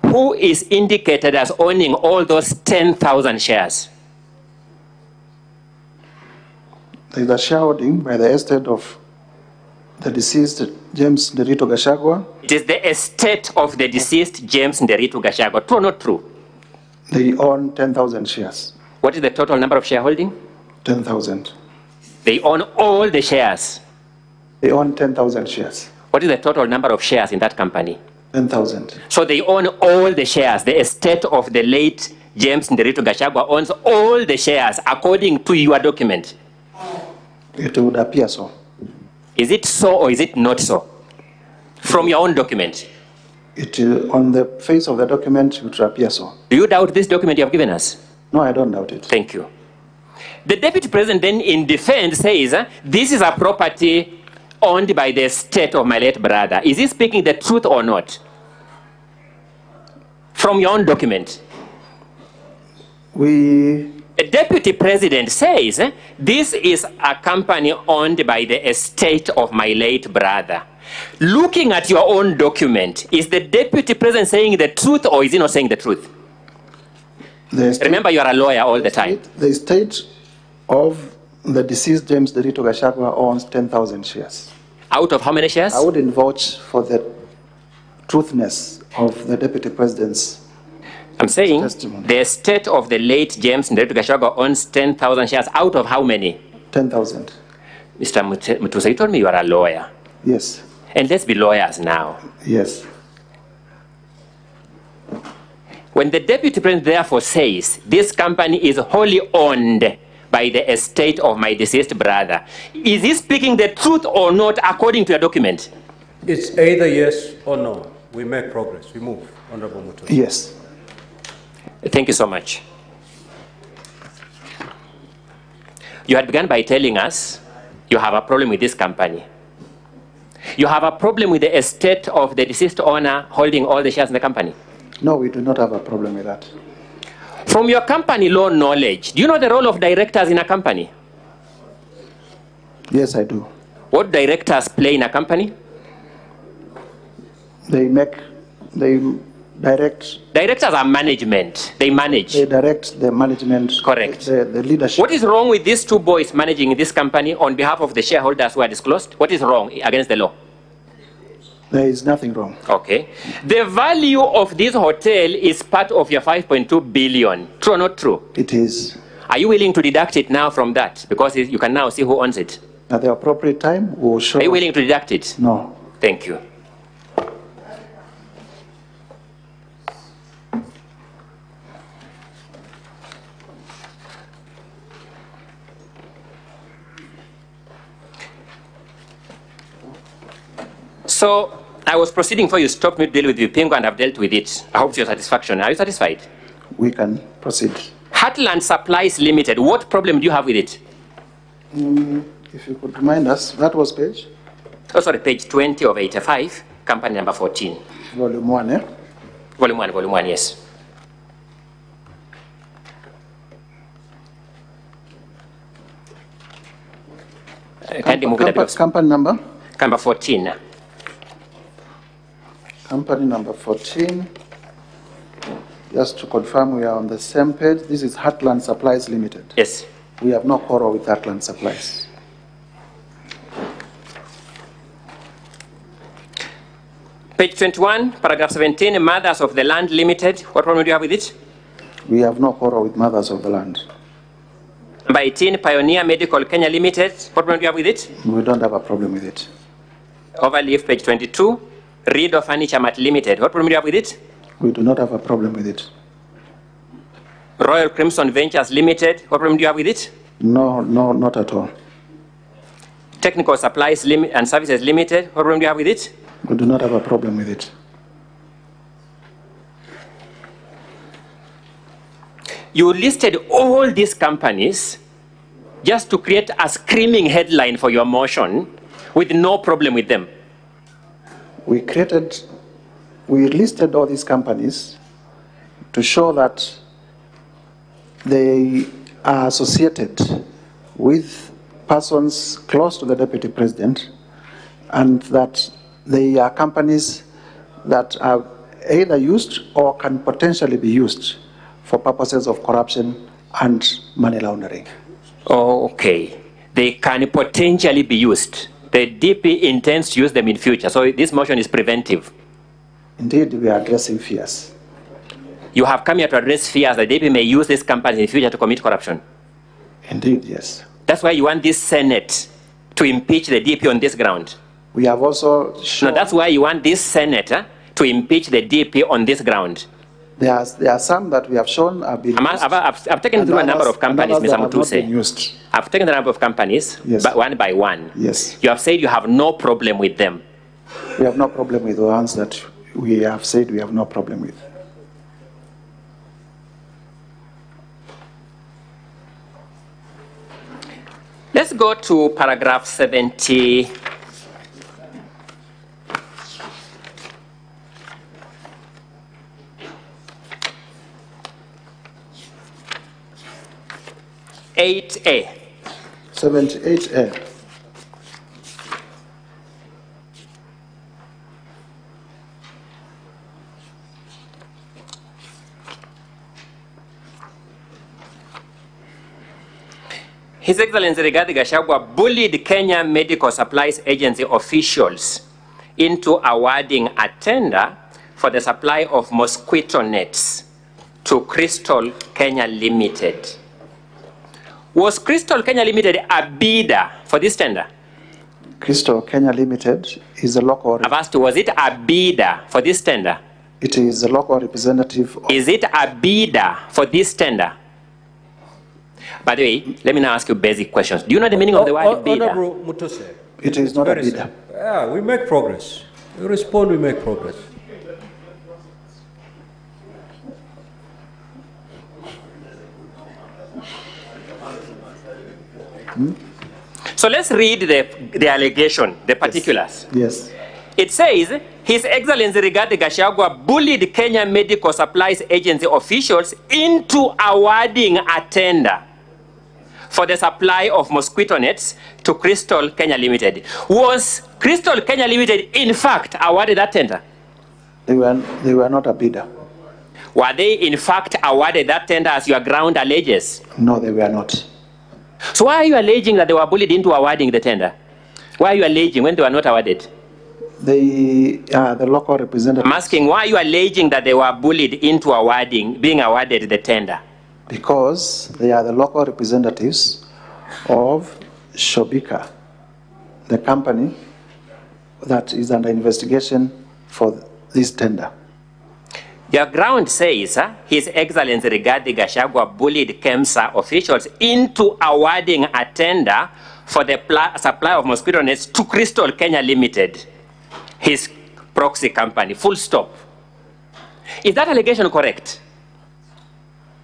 Who is indicated as owning all those 10,000 shares? There is a shareholding by the estate of the deceased James Nderitu Gachagua. It is the estate of the deceased James Nderitu Gachagua. True or not true? They own 10,000 shares. What is the total number of shareholding? 10,000. They own all the shares. They own 10,000 shares. What is the total number of shares in that company? 10,000. So they own all the shares. The estate of the late James Nderitu Gachagua owns all the shares according to your document. It would appear so. Is it so or is it not so? From your own document. On the face of the document, it would appear so. Do you doubt this document you have given us? No, I don't doubt it. Thank you. The deputy president then in defense says, this is a property owned by the estate of my late brother. Is he speaking the truth or not? From your own document. The deputy president says, this is a company owned by the estate of my late brother. Looking at your own document, is the deputy president saying the truth or is he not saying the truth? Remember, you are a lawyer all the time. The estate of the deceased James Nderitu Gachagua owns 10,000 shares. Out of how many shares? I wouldn't vouch for the truthness of the deputy president's I'm saying testimony. The estate of the late James Nderitu Gachagua owns 10,000 shares. Out of how many? 10,000. Mr. Mutise, you told me you are a lawyer. Yes. And let's be lawyers now. Yes. When the deputy president therefore says this company is wholly owned by the estate of my deceased brother, is he speaking the truth or not according to your document? It's either yes or no. We make progress. We move, Honorable Mutise. Yes. Thank you so much. You had begun by telling us you have a problem with this company. You have a problem with the estate of the deceased owner holding all the shares in the company. No, we do not have a problem with that. From your company law knowledge, do you know the role of directors in a company? Yes, I do. What directors play in a company? They direct. Directors are management. They manage. They direct the management. Correct. The leadership. What is wrong with these two boys managing this company on behalf of the shareholders who are disclosed? What is wrong against the law? There is nothing wrong. Okay. The value of this hotel is part of your 5.2 billion. True or not true? It is. Are you willing to deduct it now from that? Because you can now see who owns it. At the appropriate time, we will show. Are you willing to deduct it? No. Thank you. So I was proceeding for you stopped me to deal with Vipingo and I've dealt with it. I hope to your satisfaction. Are you satisfied? We can proceed. Heartland Supplies Limited, what problem do you have with it? If you could remind us, that was page? Oh, sorry, page 20 of 85, company number 14. Volume 1, eh? Volume 1, yes. Kindly move it. Company number? Number 14. Company number 14. Just to confirm, we are on the same page. This is Heartland Supplies Limited. Yes. We have no quarrel with Heartland Supplies. Page 21, paragraph 17, Mothers of the Land Limited. What problem do you have with it? We have no quarrel with Mothers of the Land. Number 18, Pioneer Medical Kenya Limited. What problem do you have with it? We don't have a problem with it. Overleaf, page 22, Reader Furniture Mart Limited. What problem do you have with it? We do not have a problem with it. Royal Crimson Ventures Limited. What problem do you have with it? No, not at all. Technical Supplies and Services Limited. What problem do you have with it? We do not have a problem with it. You listed all these companies just to create a screaming headline for your motion with no problem with them. We listed all these companies to show that they are associated with persons close to the Deputy President, and that they are companies that are either used or can potentially be used for purposes of corruption and money laundering. Okay. They can potentially be used. The DP intends to use them in future, so this motion is preventive. Indeed, we are addressing fears. You have come here to address fears that DP may use these companies in future to commit corruption. Indeed, yes. That's why you want this Senate to impeach the DP on this ground. We have also shown... No, that's why you want this Senate to impeach the DP on this ground. There are some that we have shown have been used. I've taken through a number of companies, Mr. Mutuse. I've taken a number of companies, yes, but one by one. Yes. You have said you have no problem with them. We have no problem with the ones that we have said we have no problem with. Let's go to paragraph 70. A. 78A. His Excellency Rigathi Gachagua bullied Kenya Medical Supplies Agency officials into awarding a tender for the supply of mosquito nets to Crystal Kenya Limited. Was Crystal Kenya Limited a bidder for this tender? Crystal Kenya Limited is a local... I've asked you, was it a bidder for this tender? It is a local representative... Is it a bidder for this tender? By the way, let me now ask you basic questions. Do you know the meaning of the word bidder? Honorable Mutise. It is not a bidder. Yeah, we make progress. We respond, we make progress. So let's read the allegation, the particulars. Yes. It says, His Excellency Rigathi Gachagua bullied Kenya Medical Supplies Agency officials into awarding a tender for the supply of mosquito nets to Crystal Kenya Limited. Was Crystal Kenya Limited, in fact, awarded that tender? They were not a bidder. Were they, in fact, awarded that tender as your ground alleges? No, they were not. So why are you alleging that they were bullied into awarding the tender? Why are you alleging when they were not awarded? They are the local representatives. I'm asking, why are you alleging that they were bullied into being awarded the tender? Because they are the local representatives of Shobika, the company that is under investigation for this tender. Your ground says His Excellency Rigathi Gachagua bullied KEMSA officials into awarding a tender for the supply of mosquito nets to Crystal Kenya Limited, his proxy company, full stop. Is that allegation correct?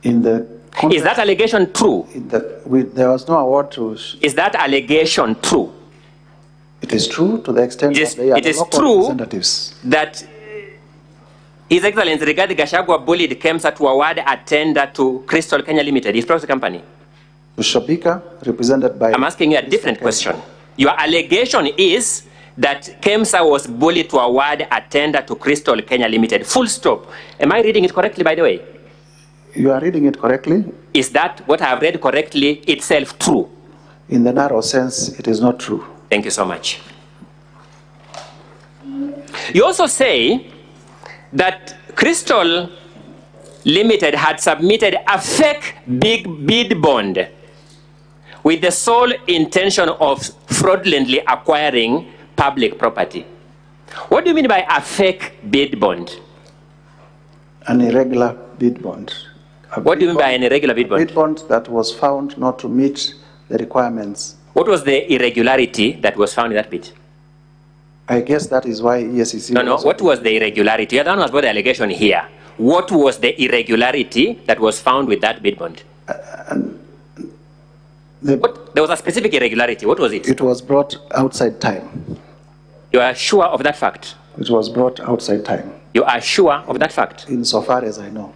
Is that allegation true? There was no award to... Is that allegation true? It is true to the extent that they are the local representatives. That His Excellency Rigathi Gachagua bullied KEMSA to award a tender to Crystal Kenya Limited, his proxy company. To Shobika, represented by... I'm asking you a different question. Your allegation is that KEMSA was bullied to award a tender to Crystal Kenya Limited, full stop. Am I reading it correctly, by the way? You are reading it correctly. Is that what I have read correctly itself true? In the narrow sense, it is not true. Thank you so much. You also say that Crystal Limited had submitted a fake big bid bond with the sole intention of fraudulently acquiring public property. What do you mean by a fake bid bond? An irregular bid bond. What do you mean by an irregular bid bond? A bid bond that was found not to meet the requirements. What was the irregularity that was found in that bid? I guess that is why ESCC... No. What was the irregularity? You don't know about the allegation here. What was the irregularity that was found with that bid bond? There was a specific irregularity. What was it? It was brought outside time. You are sure of that fact? It was brought outside time. You are sure of that fact? Insofar as I know.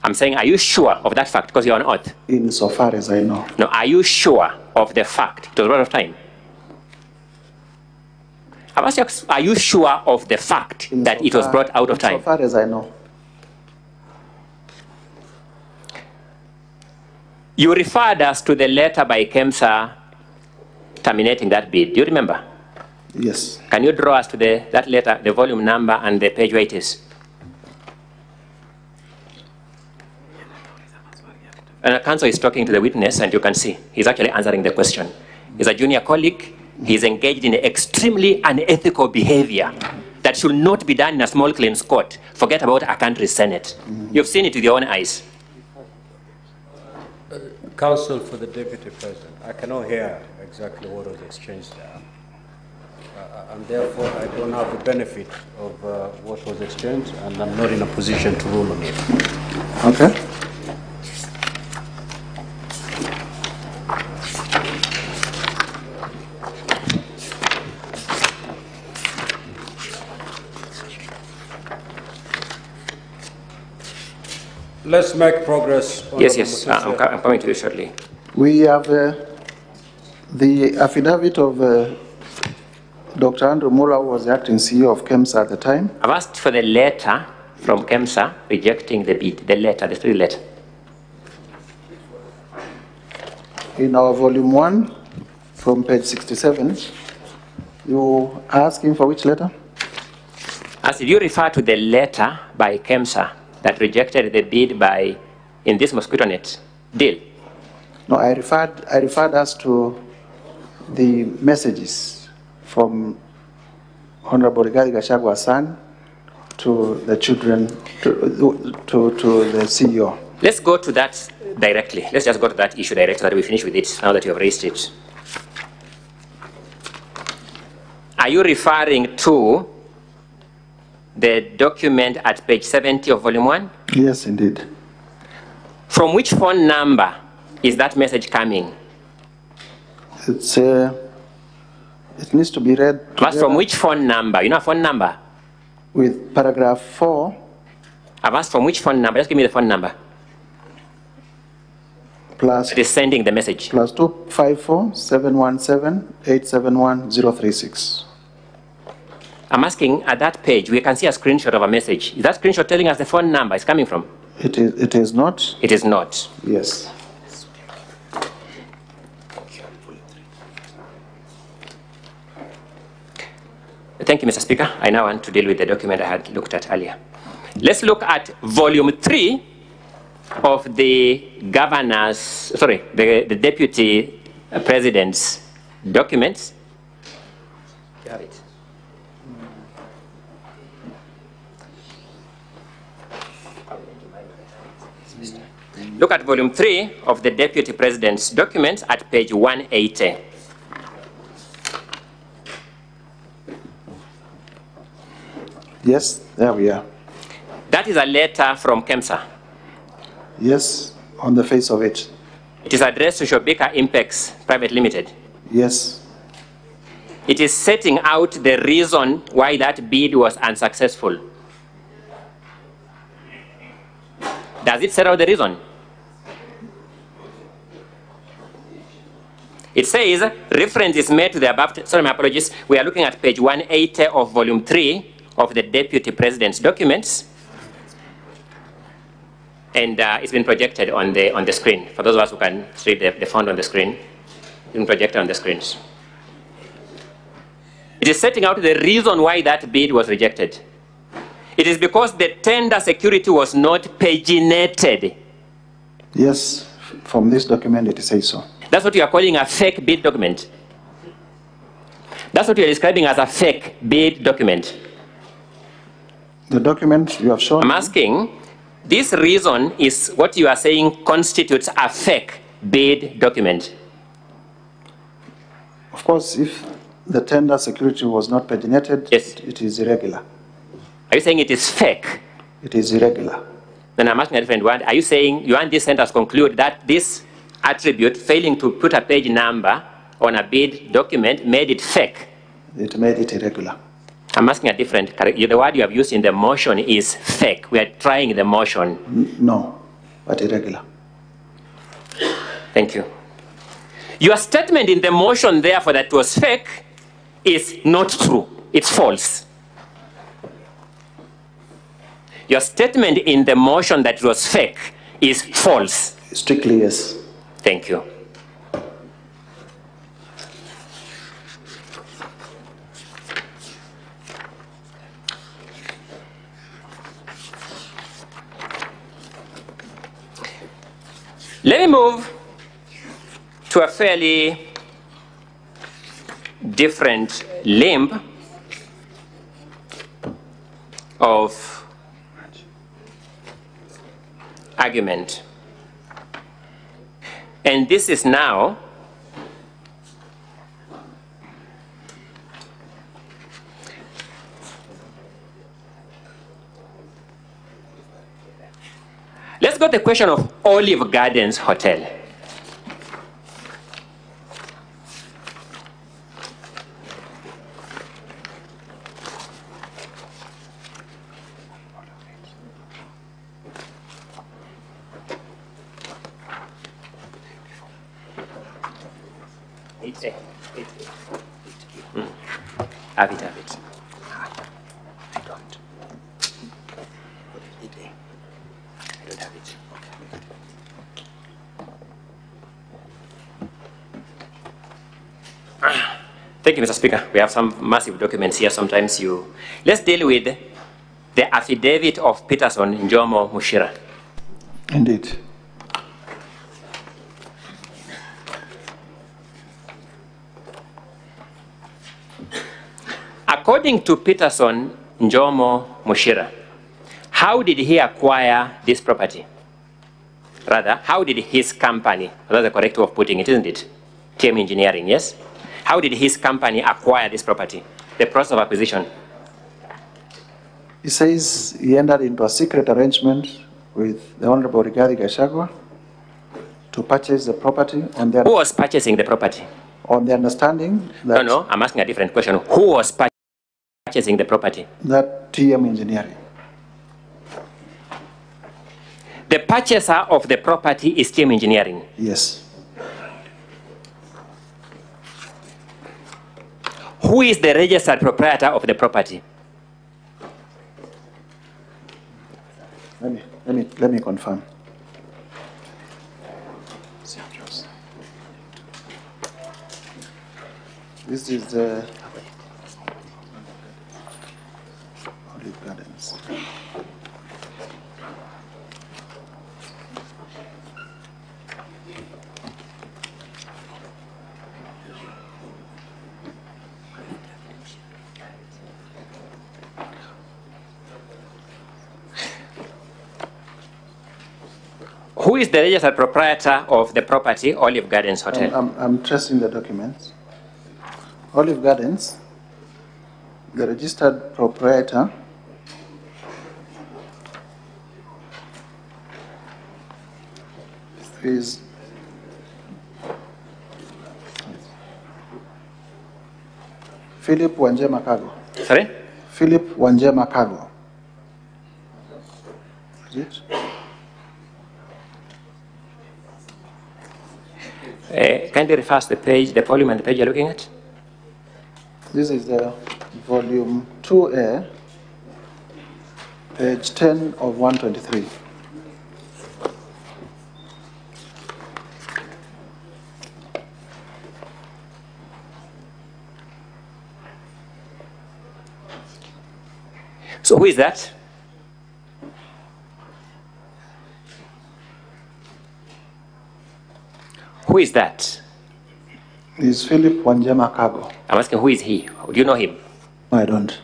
I'm saying, are you sure of that fact? Because you're on oath. Insofar as I know. No, are you sure of the fact? It was a lot of time. I've asked you, are you sure of the fact that it was brought out of time? Insofar as I know. You referred us to the letter by KEMSA terminating that bid. Do you remember? Yes. Can you draw us to that letter, the volume number and the page where it is? And the counsel is talking to the witness, and you can see he's actually answering the question. He's a junior colleague. He's engaged in extremely unethical behavior that should not be done in a small claims court. Forget about a country's Senate. You've seen it with your own eyes. Counsel for the Deputy President, I cannot hear exactly what was exchanged there. And therefore, I don't have the benefit of what was exchanged, and I'm not in a position to rule on it. Okay. Let's make progress. Yes. I'm coming to you shortly. We have the affidavit of Dr. Andrew Mura, who was the acting CEO of KEMSA at the time. I've asked for the letter from KEMSA rejecting the bid, the letter, the three letter. In our volume 1, from page 67, you asking for which letter? Did you refer to the letter by KEMSA that rejected the bid in this mosquito net deal? No, I referred us to the messages from Honorable Gachagua's son to the children, to the CEO. Let's go to that directly. Let's just go to that issue directly so that we finish with it now that you have raised it. Are you referring to the document at page 70 of volume 1? Yes, indeed. From which phone number is that message coming? It's it needs to be read. But from which phone number? You know a phone number? With paragraph 4. I've asked from which phone number? Just give me the phone number. Plus. It is sending the message. Plus 254 717 871 036. I'm asking at that page, we can see a screenshot of a message. Is that screenshot telling us the phone number it's coming from? It is not. It is not. Yes. Thank you, Mr. Speaker. I now want to deal with the document I had looked at earlier. Let's look at volume 3 of the the Deputy President's documents. You have it. Look at volume 3 of the Deputy President's documents at page 180. Yes, there we are. That is a letter from KEMSA. Yes, on the face of it. It is addressed to Shobika Impex Private Limited. Yes. It is setting out the reason why that bid was unsuccessful. Does it set out the reason? It says, reference is made to the above, sorry, my apologies. We are looking at page 180 of volume 3 of the Deputy President's documents. And it's been projected on the screen. For those of us who can see the font on the screen, it's been projected on the screens. It is setting out the reason why that bid was rejected. It is because the tender security was not paginated. Yes, from this document it says so. That's what you are calling a fake bid document. That's what you are describing as a fake bid document. The document you have shown. I'm asking, this reason is what you are saying constitutes a fake bid document. Of course, if the tender security was not paginated, yes, it is irregular. Are you saying it is fake? It is irregular. Then I'm asking a different one. Are you saying you want this sentence to conclude that this attribute, failing to put a page number on a bid document, made it fake? It made it irregular. I'm asking a different, the word you have used in the motion is fake. We are trying the motion. No. but irregular. Thank you. Your statement in the motion, therefore, that was fake is not true. It's false. Your statement in the motion that was fake is false. Strictly, yes. Thank you. Let me move to a fairly different limb of argument. And this is now let's go to the question of Olive Gardens Hotel. Have it. I don't. I don't have it. Okay. Thank you, Mr. Speaker. We have some massive documents here. Sometimes you... Let's deal with the affidavit of Peterson Njomo Mushira. Indeed. According to Peterson Njomo Mushira, how did he acquire this property? Rather, how did his company, that's the correct way of putting it, isn't it? TM Engineering, yes? How did his company acquire this property? The process of acquisition. He says he entered into a secret arrangement with the Honorable Rigathi Gachagua to purchase the property on their... Who was purchasing the property? On the understanding that... No, I'm asking a different question. Who was purchasing the property? That TM Engineering. The purchaser of the property is TM Engineering? Yes. Who is the registered proprietor of the property? Let me confirm. This is the Olive Gardens. Who is the registered proprietor of the property, Olive Gardens Hotel? I'm tracing the documents. Olive Gardens, the registered proprietor is Philip Wanjema Cargo. Sorry? Philip Wanjema Cargo. Is it? Kindly refer to the page, the volume and the page you're looking at. This is the volume 2A, page 10 of 123. So who is that? Who is that? Is Philip Wanjema Cargo. I'm asking, who is he? Do you know him? I don't.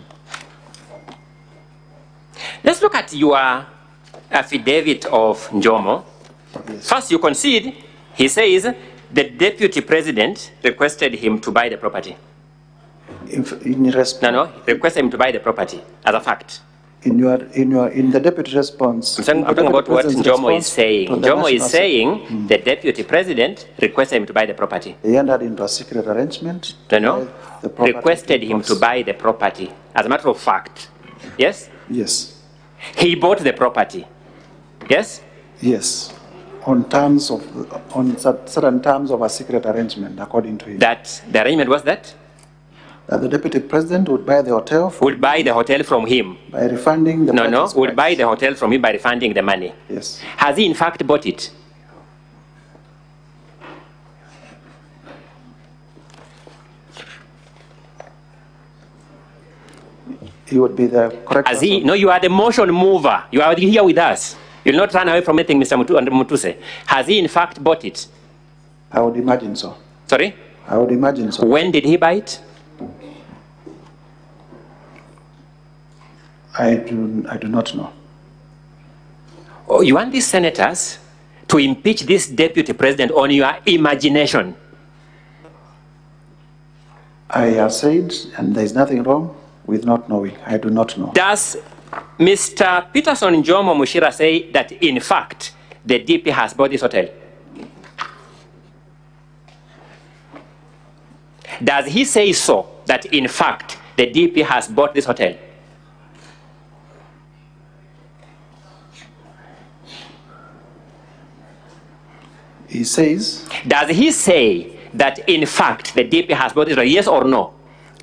Let's look at your affidavit of Njomo. Yes. First, you concede, he says the deputy president requested him to buy the property. No, requested him to buy the property as a fact. In the deputy response. I'm talking about what Njomo is saying. Njomo is saying the deputy president requested him to buy the property. He entered into a secret arrangement. No, requested him to buy the property. As a matter of fact. Yes? Yes. He bought the property. Yes? Yes, on terms of, on certain terms of a secret arrangement, according to him. That the arrangement was that? That the deputy president would buy the hotel. Would buy the hotel from him. By refunding the No, would buy the hotel from him by refunding the money. Yes. Has he in fact bought it? He would be the correct Has he? No, you are the motion mover. You are here with us. You'll not run away from anything, Mr. Mutuse. Has he in fact bought it? I would imagine so. Sorry? I would imagine so. When did he buy it? I do not know. Oh, you want these senators to impeach this deputy president on your imagination? I have said, and there is nothing wrong with not knowing. I do not know. Does Mr. Peterson Jomo Mushira say that, in fact, the DP has bought this hotel? Does he say so, that, in fact, the DP has bought this hotel? He says... Does he say that, in fact, the DP has bought this hotel, yes or no?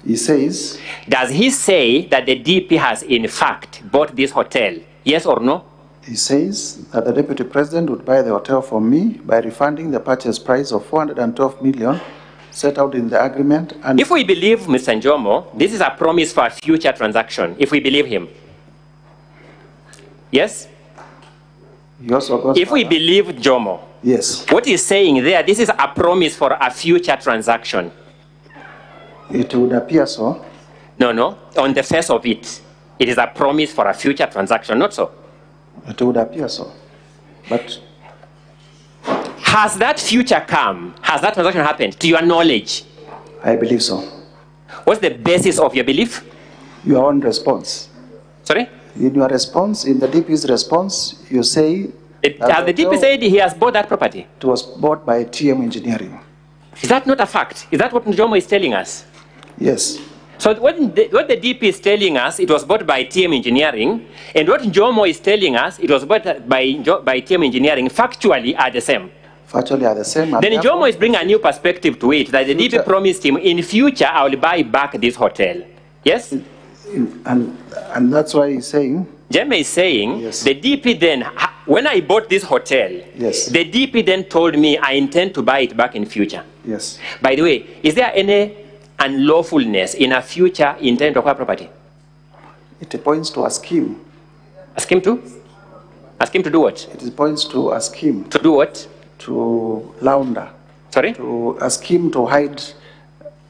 He says... Does he say that the DP has, in fact, bought this hotel, yes or no? He says that the deputy president would buy the hotel from me by refunding the purchase price of 412 million set out in the agreement. And if we believe Mr. Njomo, this is a promise for a future transaction, if we believe him. Yes? He also goes if we believe Jomo, yes. What he's saying there, this is a promise for a future transaction. It would appear so. No, on the face of it, it is a promise for a future transaction, not so? It would appear so. But has that future come? Has that transaction happened, to your knowledge? I believe so. What's the basis of your belief? Your own response. Sorry? In your response, in the DP's response, you say... Has the DP said he has bought that property? It was bought by TM Engineering. Is that not a fact? Is that what Njomo is telling us? Yes. So what the DP is telling us, it was bought by TM Engineering, and what Njomo is telling us, it was bought by TM Engineering, factually are the same. Factually are the same. Then Njomo is bringing a new perspective to it, that the DP promised him, in future, I will buy back this hotel. Yes? And that's why he's saying... Jeme is saying, yes. The DP then, when I bought this hotel, yes. The DP then told me I intend to buy it back in future. Yes. By the way, is there any unlawfulness in a future intent to acquire property? It points to a scheme. A scheme to? A scheme to do what? It points to a scheme. To do what? To launder. Sorry? To a scheme to hide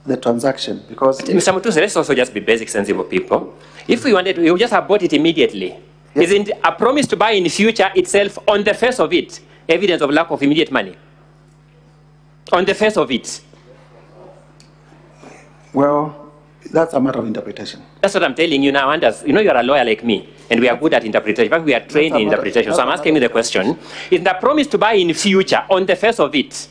the transaction. Because... Mr. Mutuse, let's also just be basic, sensible people. If we wanted to, we would just have bought it immediately. Yes. Isn't a promise to buy in the future itself, on the face of it, evidence of lack of immediate money? On the face of it. Well, that's a matter of interpretation. That's what I'm telling you now, Anders. You know you're a lawyer like me, and we are good at interpretation. In fact, we are trained in interpretation. So I'm asking you the question. Is the promise to buy in the future, on the face of it?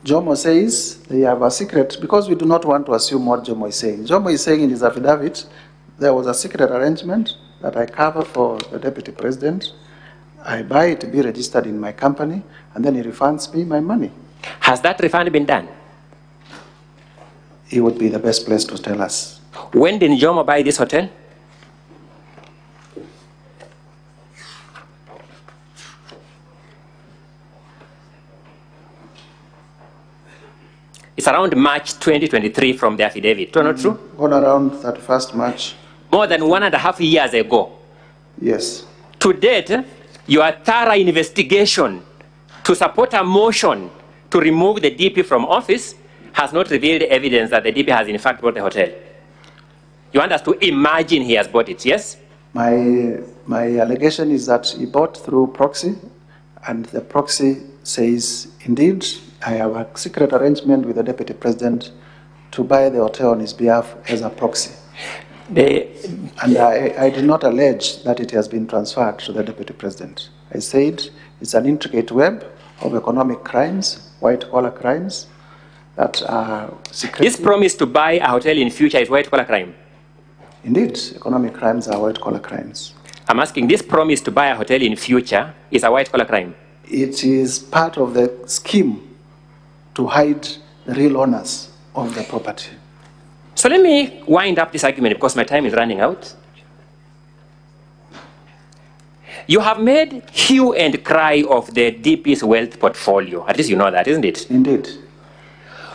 Jomo says they have a secret, because we do not want to assume what Jomo is saying. Jomo is saying in his affidavit, there was a secret arrangement that I cover for the deputy president. I buy it to be registered in my company, and then he refunds me my money. Has that refund been done? He would be the best place to tell us. When did Jomo buy this hotel? It's around March 2023 from the affidavit. Not true? On around 31st March. More than 1.5 years ago. Yes. To date, your thorough investigation to support a motion to remove the DP from office has not revealed evidence that the DP has in fact bought the hotel. You want us to imagine he has bought it, yes? My allegation is that he bought through proxy, and the proxy says, indeed, I have a secret arrangement with the deputy president to buy the hotel on his behalf as a proxy. And I did not allege that it has been transferred to the deputy president. I said it's an intricate web of economic crimes, white-collar crimes, that are secret. This promise to buy a hotel in future is white-collar crime? Indeed, economic crimes are white-collar crimes. I'm asking, this promise to buy a hotel in future is a white-collar crime? it is part of the scheme to hide the real owners of the property. So let me wind up this argument because my time is running out. You have made hue and cry of the DP's wealth portfolio. At least you know that, isn't it? Indeed.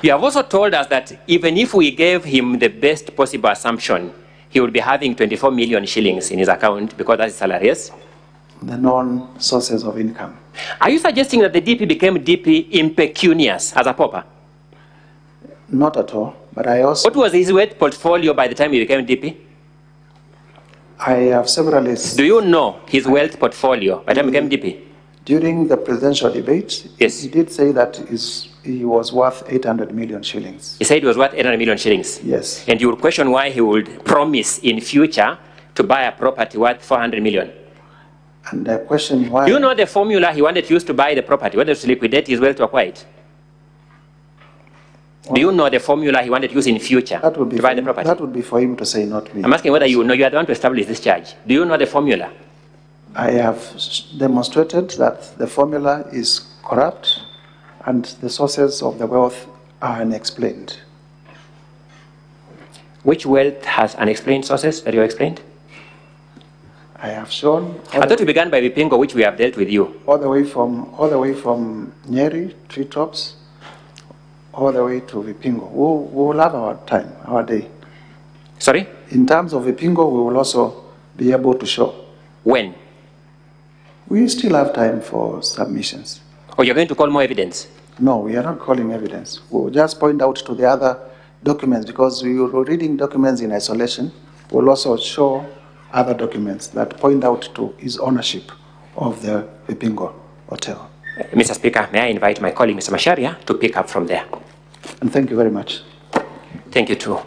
You have also told us that even if we gave him the best possible assumption, he would be having 24 million shillings in his account because that's his salary, yes? The known sources of income. Are you suggesting that the DP became DP impecunious as a pauper? Not at all, but I also... What was his wealth portfolio by the time he became DP? I have several... Do you know his wealth portfolio by the time he became DP? During the presidential debate, yes, he did say that he was worth 800 million shillings. He said he was worth 800 million shillings? Yes. And you would question why he would promise in future to buy a property worth 400 million? And the question why... Do you know the formula he wanted to use to buy the property? He wanted to liquidate his wealth to acquire it? Do you know the formula he wanted to use in future to buy the property? That would be for him to say, not me. I'm asking whether you know. You are the one to establish this charge. Do you know the formula? I have demonstrated that the formula is corrupt and the sources of the wealth are unexplained. Which wealth has unexplained sources that you explained? I have shown... I thought we began by Vipingo, which we have dealt with you. All the way from Nyeri, treetops, all the way to Vipingo. We will have our time, our day. Sorry? In terms of Vipingo, we will also be able to show. When? We still have time for submissions. Oh, you're going to call more evidence? No, we are not calling evidence. We'll just point out to the other documents because we were reading documents in isolation. We'll also show other documents that point out to his ownership of the Vipingo Hotel. Mr. Speaker, may I invite my colleague, Mr. Masharia, to pick up from there? And thank you very much. Thank you too.